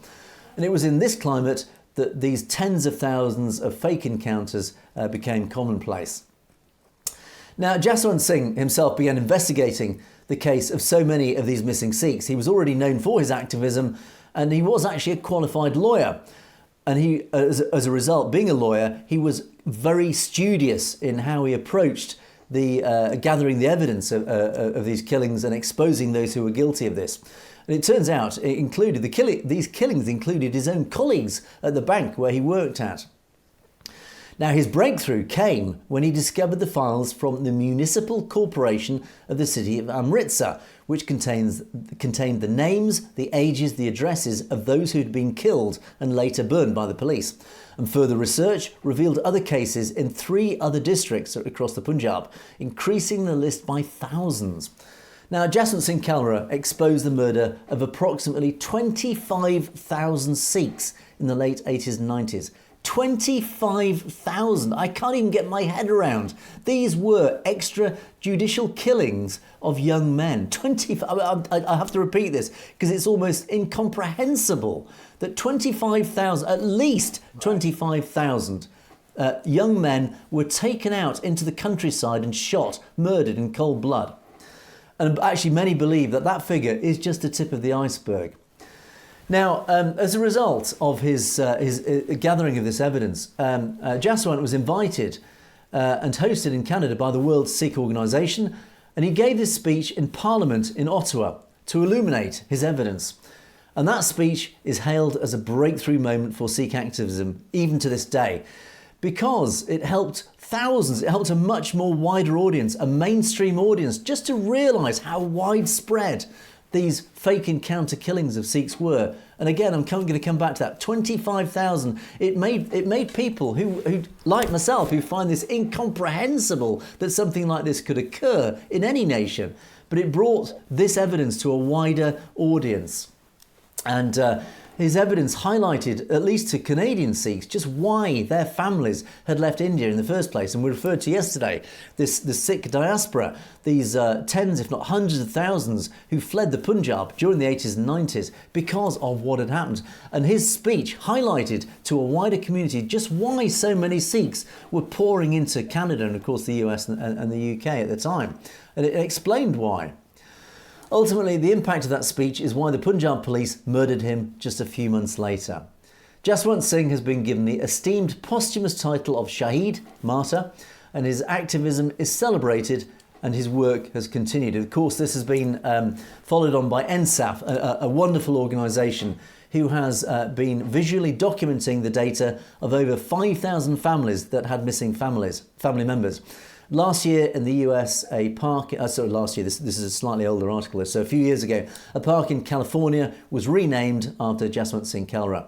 And it was in this climate that these tens of thousands of fake encounters became commonplace. Now, Jaswant Singh himself began investigating the case of so many of these missing Sikhs. He was already known for his activism, and he was actually a qualified lawyer. And he, as a result, being a lawyer, he was very studious in how he approached the gathering the evidence of these killings and exposing those who were guilty of this. And it turns out it included these killings included his own colleagues at the bank where he worked at. Now, his breakthrough came when he discovered the files from the Municipal Corporation of the city of Amritsar, which contained the names, the ages, the addresses of those who had been killed and later burned by the police. And further research revealed other cases in 3 other districts across the Punjab, increasing the list by thousands. Now, Jaswant Singh Khalra exposed the murder of approximately 25,000 Sikhs in the late 80s and 90s. 25,000. I can't even get my head around. These were extrajudicial killings of young men. I have to repeat this because it's almost incomprehensible that 25,000, at least 25,000 young men were taken out into the countryside and shot, murdered in cold blood. And actually many believe that figure is just the tip of the iceberg. Now, as a result of his gathering of this evidence, Jaswant was invited and hosted in Canada by the World Sikh Organisation, and he gave this speech in Parliament in Ottawa to illuminate his evidence. And that speech is hailed as a breakthrough moment for Sikh activism, even to this day, because it helped thousands, it helped a much more wider audience, a mainstream audience, just to realise how widespread these fake encounter killings of Sikhs were. And again, I'm going to come back to that. 25,000. It made people who, like myself, who find this incomprehensible that something like this could occur in any nation. But it brought this evidence to a wider audience. And his evidence highlighted, at least to Canadian Sikhs, just why their families had left India in the first place. And we referred to yesterday the Sikh diaspora, these tens, if not hundreds of thousands who fled the Punjab during the 80s and 90s because of what had happened. And his speech highlighted to a wider community just why so many Sikhs were pouring into Canada and, of course, the US and the UK at the time. And it explained why. Ultimately, the impact of that speech is why the Punjab police murdered him just a few months later. Jaswant Singh has been given the esteemed posthumous title of Shaheed, martyr, and his activism is celebrated and his work has continued. Of course, this has been followed on by NSAF, a wonderful organisation who has been visually documenting the data of over 5,000 families that had missing family members. Last year in the US, this is a slightly older article, so a few years ago, a park in California was renamed after Jaswant Singh Khalra.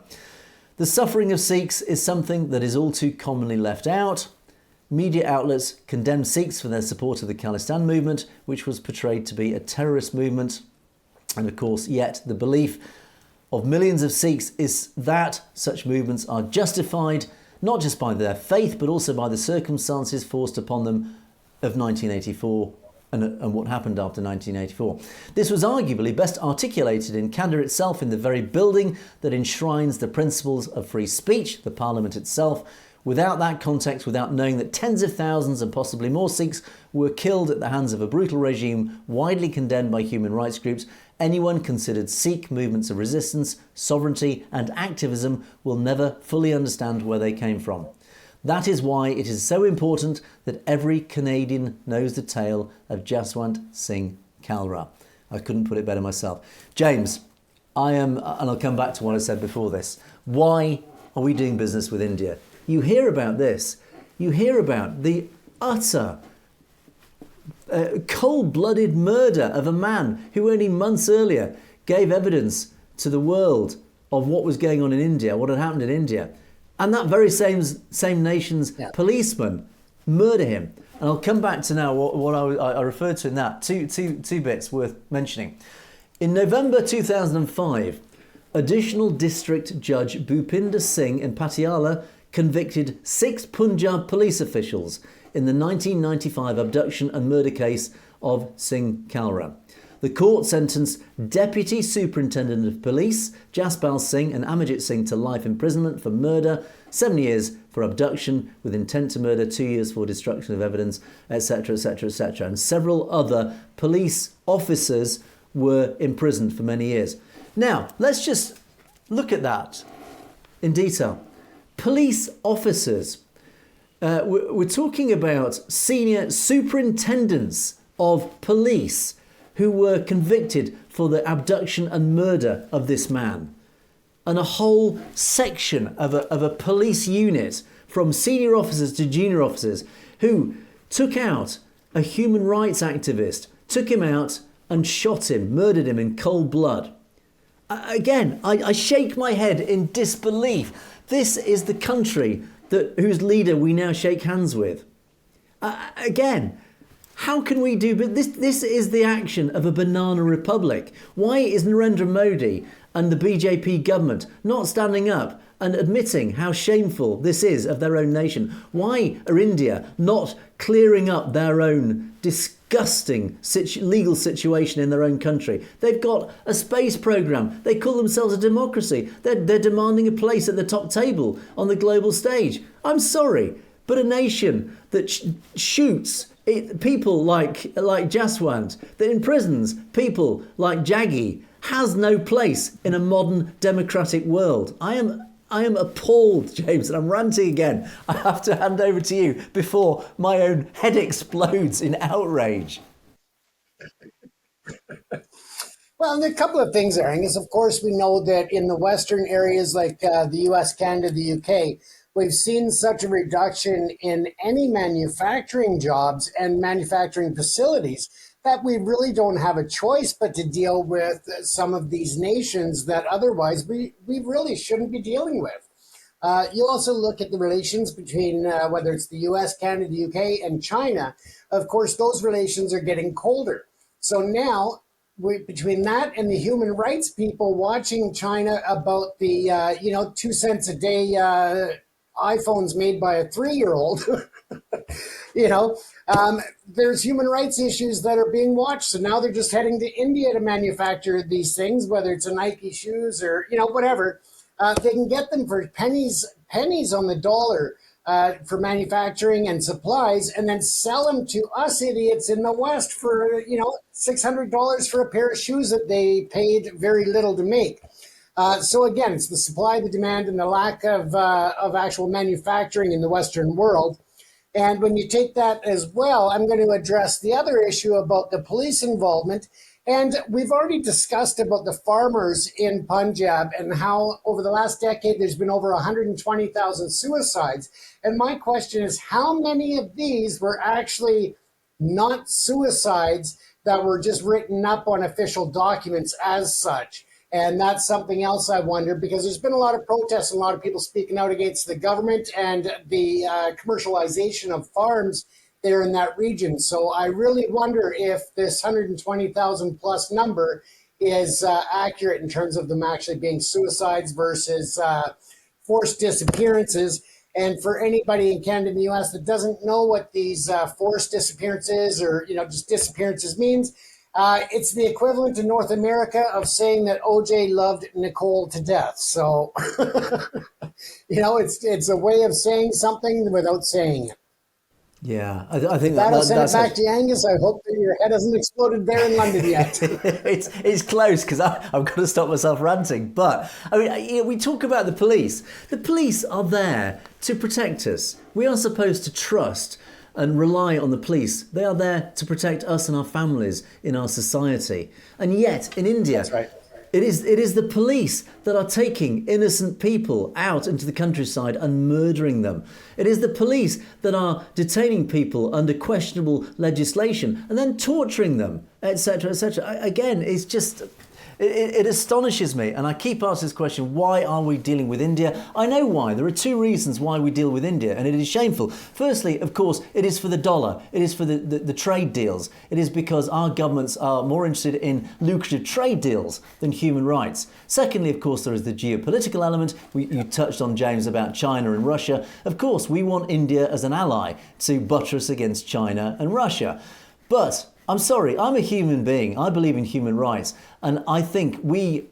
The suffering of Sikhs is something that is all too commonly left out. Media outlets condemned Sikhs for their support of the Khalistan movement, which was portrayed to be a terrorist movement. And of course, yet the belief of millions of Sikhs is that such movements are justified not just by their faith, but also by the circumstances forced upon them of 1984 and what happened after 1984. This was arguably best articulated in Canada itself, in the very building that enshrines the principles of free speech, the Parliament itself. Without that context, without knowing that tens of thousands and possibly more Sikhs were killed at the hands of a brutal regime widely condemned by human rights groups, anyone considered Sikh movements of resistance, sovereignty and activism will never fully understand where they came from. That is why it is so important that every Canadian knows the tale of Jaswant Singh Khalra. I couldn't put it better myself. James, and I'll come back to what I said before this. Why are we doing business with India? You hear about this. You hear about the utter cold-blooded murder of a man who only months earlier gave evidence to the world of what was going on in India, what had happened in India. And that very same nation's policeman murder him. And I'll come back to now what I referred to in that. Two bits worth mentioning. In November 2005, Additional District Judge Bhupinder Singh in Patiala convicted 6 Punjab police officials in the 1995 abduction and murder case of Singh Khalra. The court sentenced Deputy Superintendent of Police Jaswant Singh and Amajit Singh to life imprisonment for murder, 7 years for abduction with intent to murder, 2 years for destruction of evidence, etc., etc., etc. And several other police officers were imprisoned for many years. Now, let's just look at that in detail. Police officers. We're talking about senior superintendents of police who were convicted for the abduction and murder of this man. And a whole section of a police unit, from senior officers to junior officers, who took out a human rights activist, took him out and shot him, murdered him in cold blood. Again, I shake my head in disbelief. This is the country whose leader we now shake hands with. Again, how can we do? But this is the action of a banana republic. Why is Narendra Modi and the BJP government not standing up and admitting how shameful this is of their own nation? Why are India not clearing up their own disgusting legal situation in their own country? They've got a space program. They call themselves a democracy. They're demanding a place at the top table on the global stage. I'm sorry, but a nation that shoots people like Jaswant, that imprisons people like Jaggi, has no place in a modern democratic world. I am appalled, James, and I'm ranting again. I have to hand over to you before my own head explodes in outrage. Well, and a couple of things there, Angus. Of course, we know that in the Western areas like the US, Canada, the UK, we've seen such a reduction in any manufacturing jobs and manufacturing facilities that we really don't have a choice but to deal with some of these nations that otherwise we really shouldn't be dealing with. You also look at the relations between whether it's the US, Canada, the UK, and China. Of course, those relations are getting colder. So now, between that and the human rights people watching China about the 2 cents a day iPhones made by a 3-year-old, there's human rights issues that are being watched. So now they're just heading to India to manufacture these things, whether it's a Nike shoes or, whatever. They can get them for pennies on the dollar for manufacturing and supplies, and then sell them to us idiots in the West for, $600 for a pair of shoes that they paid very little to make. So again, it's the supply, the demand, and the lack of actual manufacturing in the Western world. And when you take that as well, I'm going to address the other issue about the police involvement. And we've already discussed about the farmers in Punjab and how over the last decade, there's been over 120,000 suicides. And my question is, how many of these were actually not suicides that were just written up on official documents as such? And that's something else I wonder, because there's been a lot of protests and a lot of people speaking out against the government and the commercialization of farms there in that region. So I really wonder if this 120,000 plus number is accurate in terms of them actually being suicides versus forced disappearances. And for anybody in Canada and the US that doesn't know what these forced disappearances or just disappearances means, it's the equivalent in North America of saying that OJ loved Nicole to death. So, it's a way of saying something without saying it. Yeah, I think that'll send it back to you, Angus. I hope that your head hasn't exploded there in London yet. it's close, because I've got to stop myself ranting. But we talk about the police. The police are there to protect us. We are supposed to trust and rely on the police. They are there to protect us and our families in our society. And yet, in India, That's right. It is the police that are taking innocent people out into the countryside and murdering them. It is the police that are detaining people under questionable legislation and then torturing them, etc., etc. Again, it's just... It astonishes me, and I keep asking this question, why are we dealing with India? I know why. There are two reasons why we deal with India, and it is shameful. Firstly, of course, it is for the dollar. It is for the trade deals. It is because our governments are more interested in lucrative trade deals than human rights. Secondly, of course, there is the geopolitical element. You touched on, James, about China and Russia. Of course, we want India as an ally to buttress against China and Russia. But I'm sorry, I'm a human being. I believe in human rights. And I think we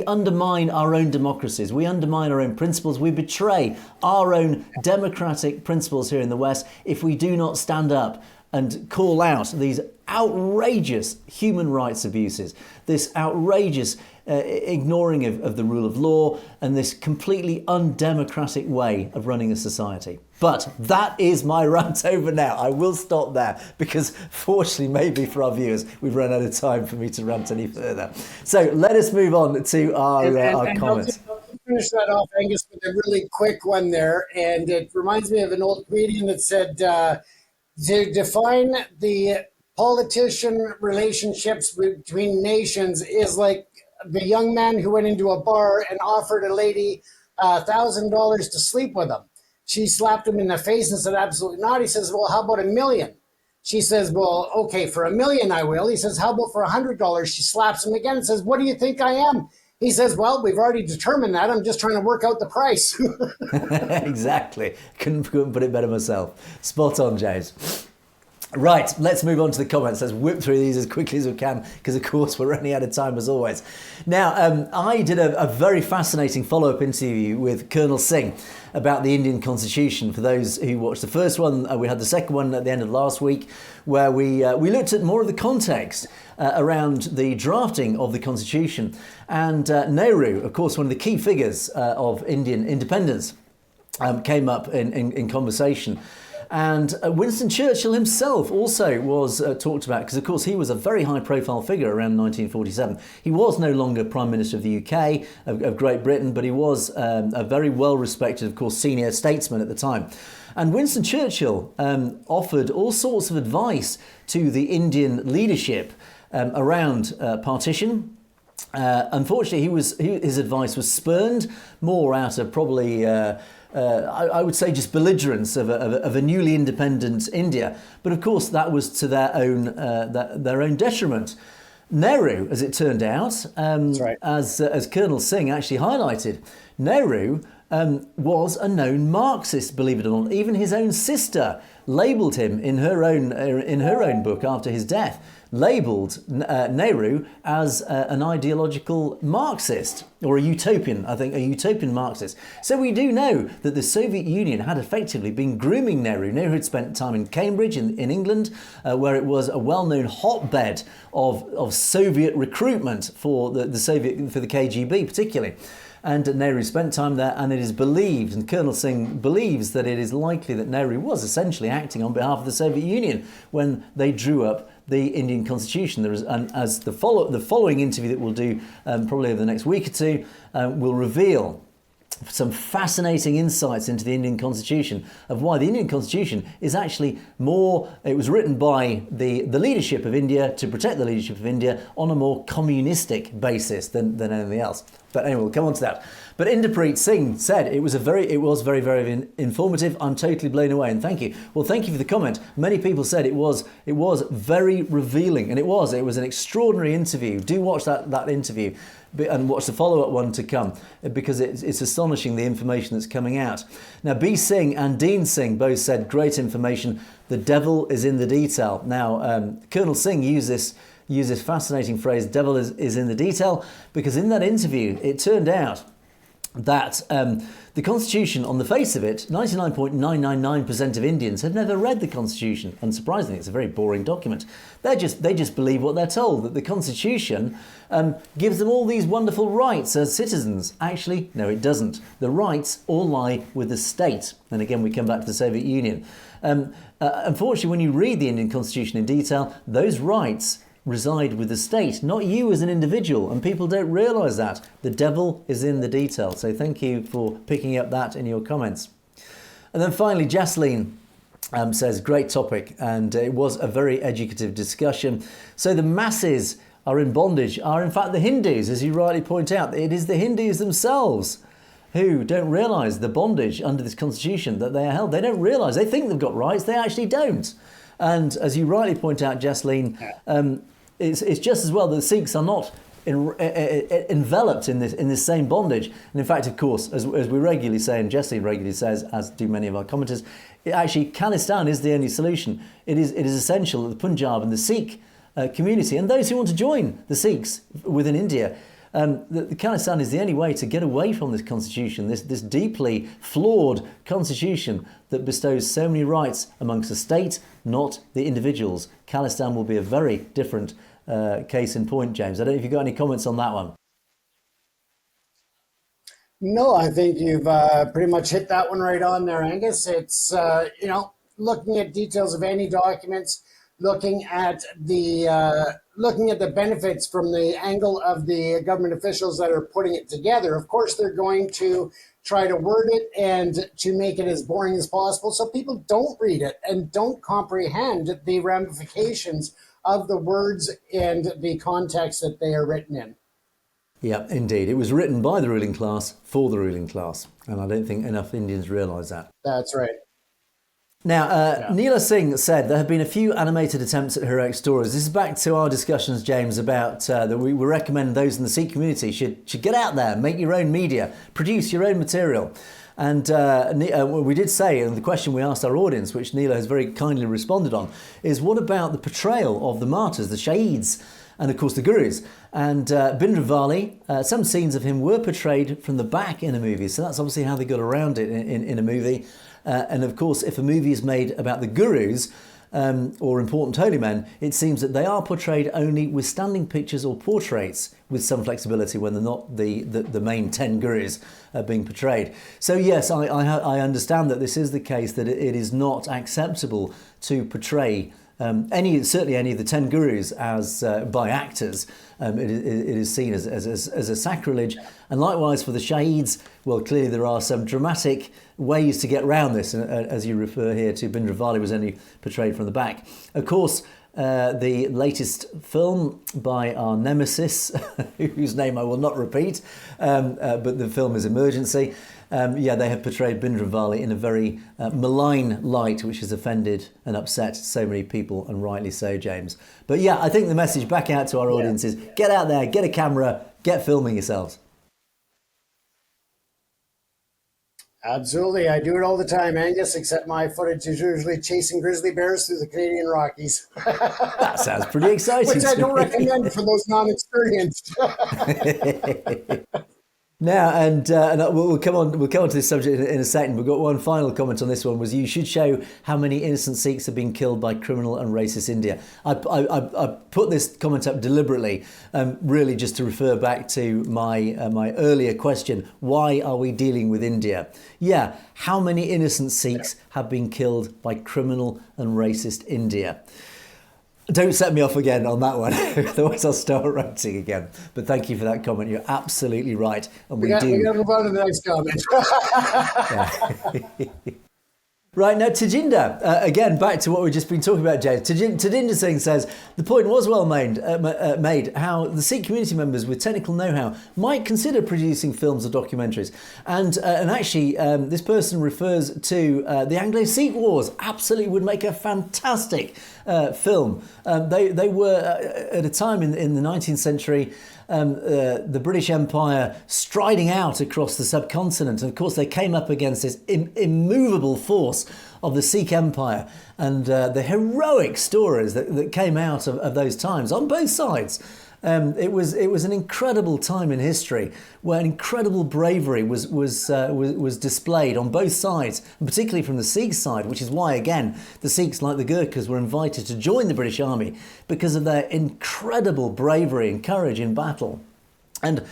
undermine our own democracies. We undermine our own principles. We betray our own democratic principles here in the West if we do not stand up and call out these outrageous human rights abuses, this outrageous ignoring of the rule of law, and this completely undemocratic way of running a society. But that is my rant over now. I will stop there because, fortunately, maybe for our viewers, we've run out of time for me to rant any further. So let us move on to our comments. I'll finish that off, Angus, with a really quick one there. And it reminds me of an old comedian that said, to define the politician relationships between nations is like the young man who went into a bar and offered a lady $1,000 to sleep with him. She slapped him in the face and said, absolutely not. He says, well, how about $1 million? She says, well, okay, for $1 million I will. He says, how about for $100? She slaps him again and says, what do you think I am? He says, well, we've already determined that. I'm just trying to work out the price. Exactly. Couldn't put it better myself. Spot on, James. Right, let's move on to the comments. Let's whip through these as quickly as we can because, of course, we're running out of time as always. Now, I did a very fascinating follow-up interview with Colonel Singh about the Indian Constitution. For those who watched the first one, we had the second one at the end of last week where we looked at more of the context around the drafting of the Constitution. And Nehru, of course, one of the key figures of Indian independence, came up in conversation. And Winston Churchill himself also was talked about because, of course, he was a very high-profile figure around 1947. He was no longer Prime Minister of the UK, of Great Britain, but he was a very well-respected, of course, senior statesman at the time. And Winston Churchill offered all sorts of advice to the Indian leadership around partition. Unfortunately, his advice was spurned more out of probably... I would say just belligerence of a newly independent India. But of course, that was to their own detriment. Nehru, as it turned out, right. as Colonel Singh actually highlighted, Nehru was a known Marxist, believe it or not. Even his own sister labelled him in her own book after his death, labelled Nehru as an ideological Marxist, or a utopian, I think, a utopian Marxist. So we do know that the Soviet Union had effectively been grooming Nehru. Nehru had spent time in Cambridge in England, where it was a well-known hotbed of Soviet recruitment for the KGB particularly. And Nehru spent time there, and it is believed, and Colonel Singh believes, that it is likely that Nehru was essentially acting on behalf of the Soviet Union when they drew up the Indian Constitution. There is, and as the following interview that we'll do probably over the next week or two will reveal some fascinating insights into the Indian Constitution, of why the Indian Constitution is actually more, it was written by the leadership of India to protect the leadership of India on a more communistic basis than anything else. But anyway, we'll come on to that. But Inderpreet Singh said it was very, very informative. I'm totally blown away, and thank you. Well, thank you for the comment. Many people said it was very revealing, and it was an extraordinary interview. Do watch that interview and watch the follow-up one to come, because it's astonishing the information that's coming out. Now, B. Singh and Dean Singh both said great information. The devil is in the detail. Now, Colonel Singh used this fascinating phrase, devil is in the detail, because in that interview, it turned out that the Constitution, on the face of it, 99.999% of Indians have never read the Constitution. Unsurprisingly, it's a very boring document. They just believe what they're told, that the Constitution gives them all these wonderful rights as citizens. Actually, no, it doesn't. The rights all lie with the state. And again, we come back to the Soviet Union. Unfortunately, when you read the Indian Constitution in detail, those rights reside with the state, not you as an individual. And people don't realise that. The devil is in the detail. So thank you for picking up that in your comments. And then finally, Jasleen says, great topic. And it was a very educative discussion. So the masses are in bondage are in fact the Hindus, as you rightly point out. It is the Hindus themselves who don't realise the bondage under this constitution that they are held. They don't realise. They think they've got rights. They actually don't. And as you rightly point out, Jasleen, it's just as well that the Sikhs are not enveloped in this same bondage. And in fact, of course, as we regularly say, and Jasleen regularly says, as do many of our commenters, actually Khalistan is the only solution. It is essential that the Punjab and the Sikh community and those who want to join the Sikhs within India, the Khalistan is the only way to get away from this constitution, this deeply flawed constitution that bestows so many rights amongst the state, not the individuals. Khalistan will be a very different case in point, James. I don't know if you've got any comments on that one. No, I think you've pretty much hit that one right on there, Angus. It's, looking at details of any documents, looking at the benefits from the angle of the government officials that are putting it together. Of course, they're going to try to word it and to make it as boring as possible so people don't read it and don't comprehend the ramifications of the words and the context that they are written in. Yeah, indeed. It was written by the ruling class for the ruling class. And I don't think enough Indians realise that. That's right. Now, Neela Singh said there have been a few animated attempts at heroic stories. This is back to our discussions, James, about that we recommend those in the Sikh community should get out there, make your own media, produce your own material. And we did say, and the question we asked our audience, which Neela has very kindly responded on, is what about the portrayal of the martyrs, the Shaheeds, and of course the Gurus? And Bhindranwale, some scenes of him were portrayed from the back in a movie. So that's obviously how they got around it in a movie. And of course, if a movie is made about the Gurus or important holy men, it seems that they are portrayed only with standing pictures or portraits with some flexibility when they're not the main 10 Gurus being portrayed. So yes, I understand that this is the case, that it is not acceptable to portray certainly any of the 10 Gurus as by actors. It is seen as a sacrilege. And likewise for the Shaheeds, well, clearly there are some dramatic ways to get around this. As you refer here to, Bhindranwale was only portrayed from the back. Of course, the latest film by our nemesis, whose name I will not repeat, but the film is Emergency. They have portrayed Bhindranwale in a very malign light, which has offended and upset so many people, and rightly so, James. But yeah, I think the message back out to our audience is get out there, get a camera, get filming yourselves. Absolutely. I do it all the time, Angus, except my footage is usually chasing grizzly bears through the Canadian Rockies. That sounds pretty exciting. Which I don't recommend for those non-experienced. Now, and we'll come on to this subject in a second. We've got one final comment on this one, was you should show how many innocent Sikhs have been killed by criminal and racist India. I put this comment up deliberately, really just to refer back to my earlier question, why are we dealing with India? Yeah, how many innocent Sikhs have been killed by criminal and racist India? Don't set me off again on that one, otherwise I'll start ranting again. But thank you for that comment. You're absolutely right. And we do. We got to move on to the next comment. Right, now Tajinder, again, back to what we've just been talking about, James. Tajinder Singh says, the point was well made how the Sikh community members with technical know-how might consider producing films or documentaries. And actually, this person refers to the Anglo-Sikh Wars. Absolutely would make a fantastic film. They were, at a time in the 19th century, the British Empire striding out across the subcontinent. And of course, they came up against this immovable force of the Sikh Empire and the heroic stories that came out of those times on both sides. It was an incredible time in history where incredible bravery was displayed on both sides, and particularly from the Sikh side, which is why, again, the Sikhs, like the Gurkhas, were invited to join the British Army because of their incredible bravery and courage in battle. And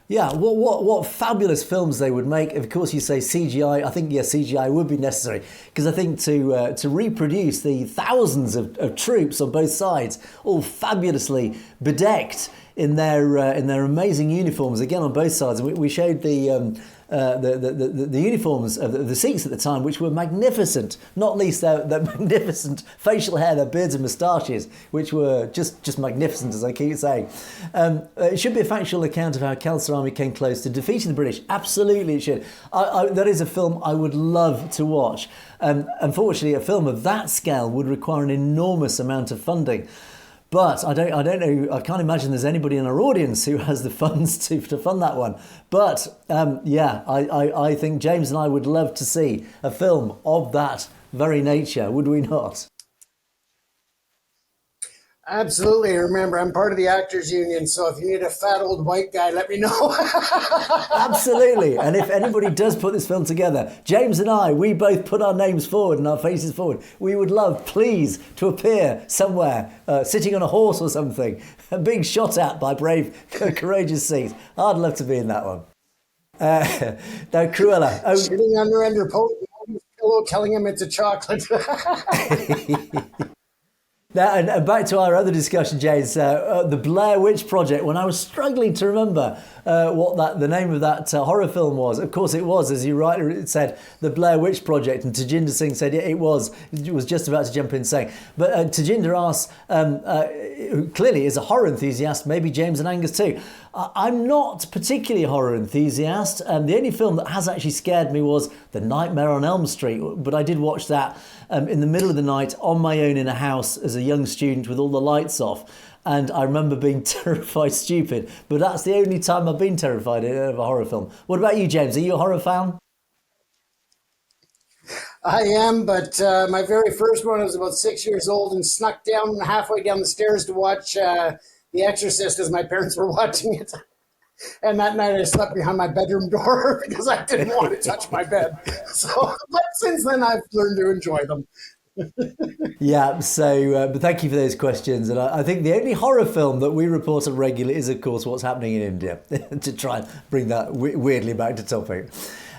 Yeah, what fabulous films they would make. Of course, you say CGI. I think, yes, CGI would be necessary because I think to reproduce the thousands of troops on both sides, all fabulously bedecked in their amazing uniforms, again on both sides. And we showed the uniforms of the Sikhs at the time, which were magnificent, not least their magnificent facial hair, their beards and moustaches, which were just magnificent, as I keep saying. It should be a factual account of how Khalsa Army came close to defeating the British. Absolutely it should. That is a film I would love to watch. Unfortunately, a film of that scale would require an enormous amount of funding. But I don't know. I can't imagine there's anybody in our audience who has the funds to fund that one. But I think James and I would love to see a film of that very nature, would we not? Absolutely. Remember, I'm part of the Actors Union, so if you need a fat old white guy, let me know. Absolutely. And if anybody does put this film together, James and I, we both put our names forward and our faces forward. We would love, please, to appear somewhere, sitting on a horse or something, being shot at by brave, courageous Sikhs. I'd love to be in that one. Now, Cruella. Sitting under pillow, telling him it's a chocolate. Now, and back to our other discussion, James, the Blair Witch Project, when I was struggling to remember what the name of that horror film was. Of course it was, as you rightly said, the Blair Witch Project, and Tajinder Singh said it was just about to jump in saying. But Tajinder asks, who clearly is a horror enthusiast, maybe James and Angus too. I'm not particularly a horror enthusiast. The only film that has actually scared me was The Nightmare on Elm Street, but I did watch that in the middle of the night on my own in a house as a young student with all the lights off. And I remember being terrified stupid, but that's the only time I've been terrified of a horror film. What about you, James? Are you a horror fan? I am, but my very first one, I was about 6 years old and snuck down halfway down the stairs to watch The Exorcist as my parents were watching it. And that night I slept behind my bedroom door because I didn't want to touch my bed. So, but since then I've learned to enjoy them. Yeah, so but thank you for those questions. And I think the only horror film that we report on regularly is, of course, what's happening in India, to try and bring that weirdly back to topic.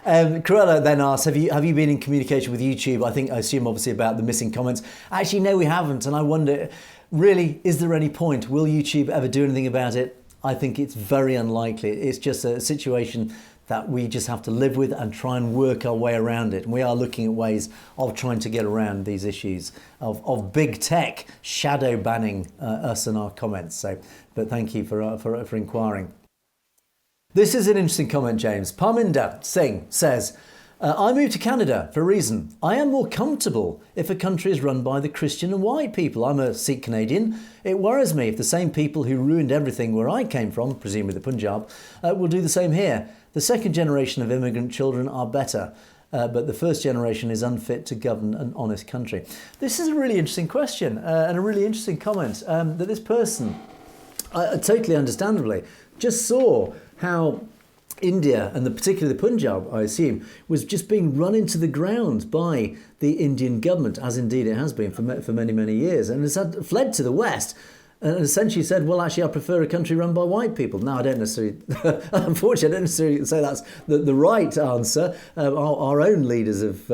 Cruella then asks, have you been in communication with YouTube? I assume obviously about the missing comments. Actually, no, we haven't. And I wonder, really, is there any point? Will YouTube ever do anything about it? I think it's very unlikely. It's just a situation that we just have to live with and try and work our way around it. And we are looking at ways of trying to get around these issues of big tech shadow banning us and our comments. So, but thank you for inquiring. This is an interesting comment, James. Parminder Singh says, I moved to Canada for a reason. I am more comfortable if a country is run by the Christian and white people. I'm a Sikh Canadian. It worries me if the same people who ruined everything where I came from, presumably the Punjab, will do the same here. The second generation of immigrant children are better, but the first generation is unfit to govern an honest country. This is a really interesting question and a really interesting comment that this person, totally understandably, just saw how India, and particularly the Punjab, I assume, was just being run into the ground by the Indian government, as indeed it has been for many, many years, and has fled to the West and essentially said, well, actually, I prefer a country run by white people. Now, I don't necessarily, unfortunately, I don't necessarily say that's the right answer. Our own leaders have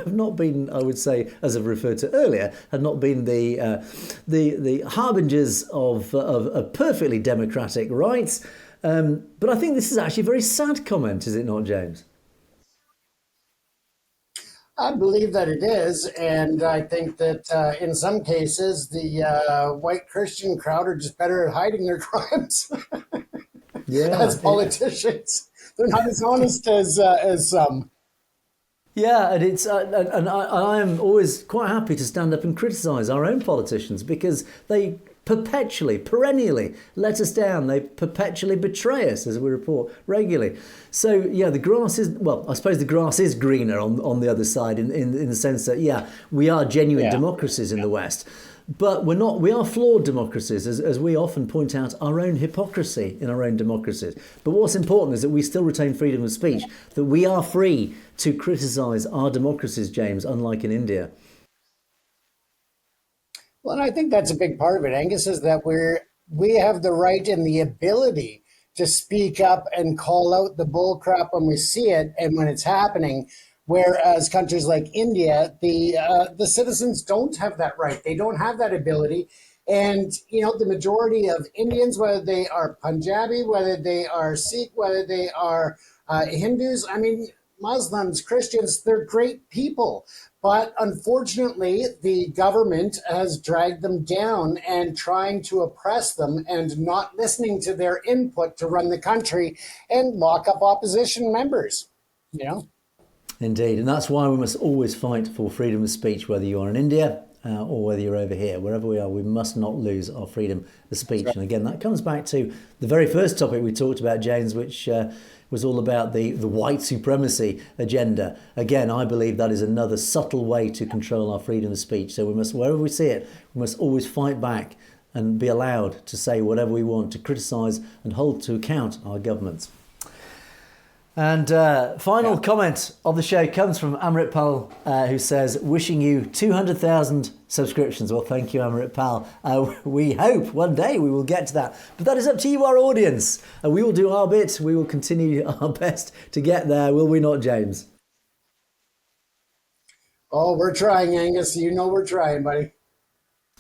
not been, I would say, as I've referred to earlier, have not been the harbingers of perfectly democratic rights. But I think this is actually a very sad comment, is it not, James? I believe that it is, and I think that in some cases the white Christian crowd are just better at hiding their crimes as politicians. They're not as honest as some. Yeah, and it's and I am always quite happy to stand up and criticise our own politicians because they perennially let us down. They perpetually betray us, as we report regularly. So, yeah, the grass is, well, I suppose the grass is greener on the other side in the sense that, yeah, we are genuine democracies in the West. But we are flawed democracies, as we often point out our own hypocrisy in our own democracies. But what's important is that we still retain freedom of speech, that we are free to criticise our democracies, James, unlike in India. Well, and I think that's a big part of it, Angus, is that we have the right and the ability to speak up and call out the bullcrap when we see it and when it's happening. Whereas countries like India, the citizens don't have that right. They don't have that ability. And, the majority of Indians, whether they are Punjabi, whether they are Sikh, whether they are Hindus, Muslims, Christians, they're great people. But unfortunately, the government has dragged them down and trying to oppress them and not listening to their input to run the country and lock up opposition members, Indeed, and that's why we must always fight for freedom of speech, whether you are in India or whether you're over here. Wherever we are, we must not lose our freedom of speech. Right. And again, that comes back to the very first topic we talked about, James, which was all about the white supremacy agenda. Again, I believe that is another subtle way to control our freedom of speech. So we must, wherever we see it, we must always fight back and be allowed to say whatever we want, to criticise and hold to account our governments. And final comment of the show comes from Amrit Pal, who says, wishing you 200,000 subscriptions. Well, thank you, Amrit Pal. We hope one day we will get to that. But that is up to you, our audience. We will do our bit. We will continue our best to get there. Will we not, James? Oh, we're trying, Angus. We're trying, buddy.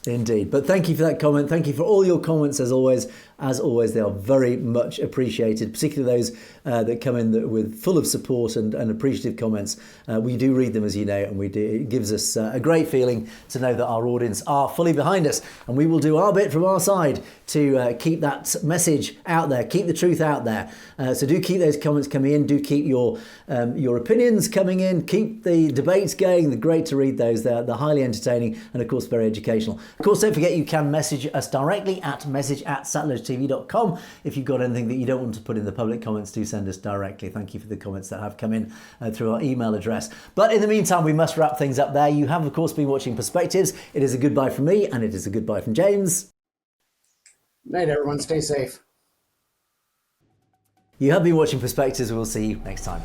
Indeed. But thank you for that comment. Thank you for all your comments, as always. As always, they are very much appreciated, particularly those that come in with full of support and appreciative comments. We do read them, as you know, and it gives us a great feeling to know that our audience are fully behind us. And we will do our bit from our side to keep that message out there, keep the truth out there. So do keep those comments coming in. Do keep your opinions coming in. Keep the debates going. They're great to read those. They're highly entertaining and, of course, very educational. Of course, don't forget you can message us directly at message@satellitetv.com. If you've got anything that you don't want to put in the public comments, do send us directly. Thank you for the comments that have come in through our email address. But in the meantime, we must wrap things up there. You have, of course, been watching Perspectives. It is a goodbye from me, and it is a goodbye from James. Night, everyone. Stay safe. You have been watching Perspectives. We'll see you next time.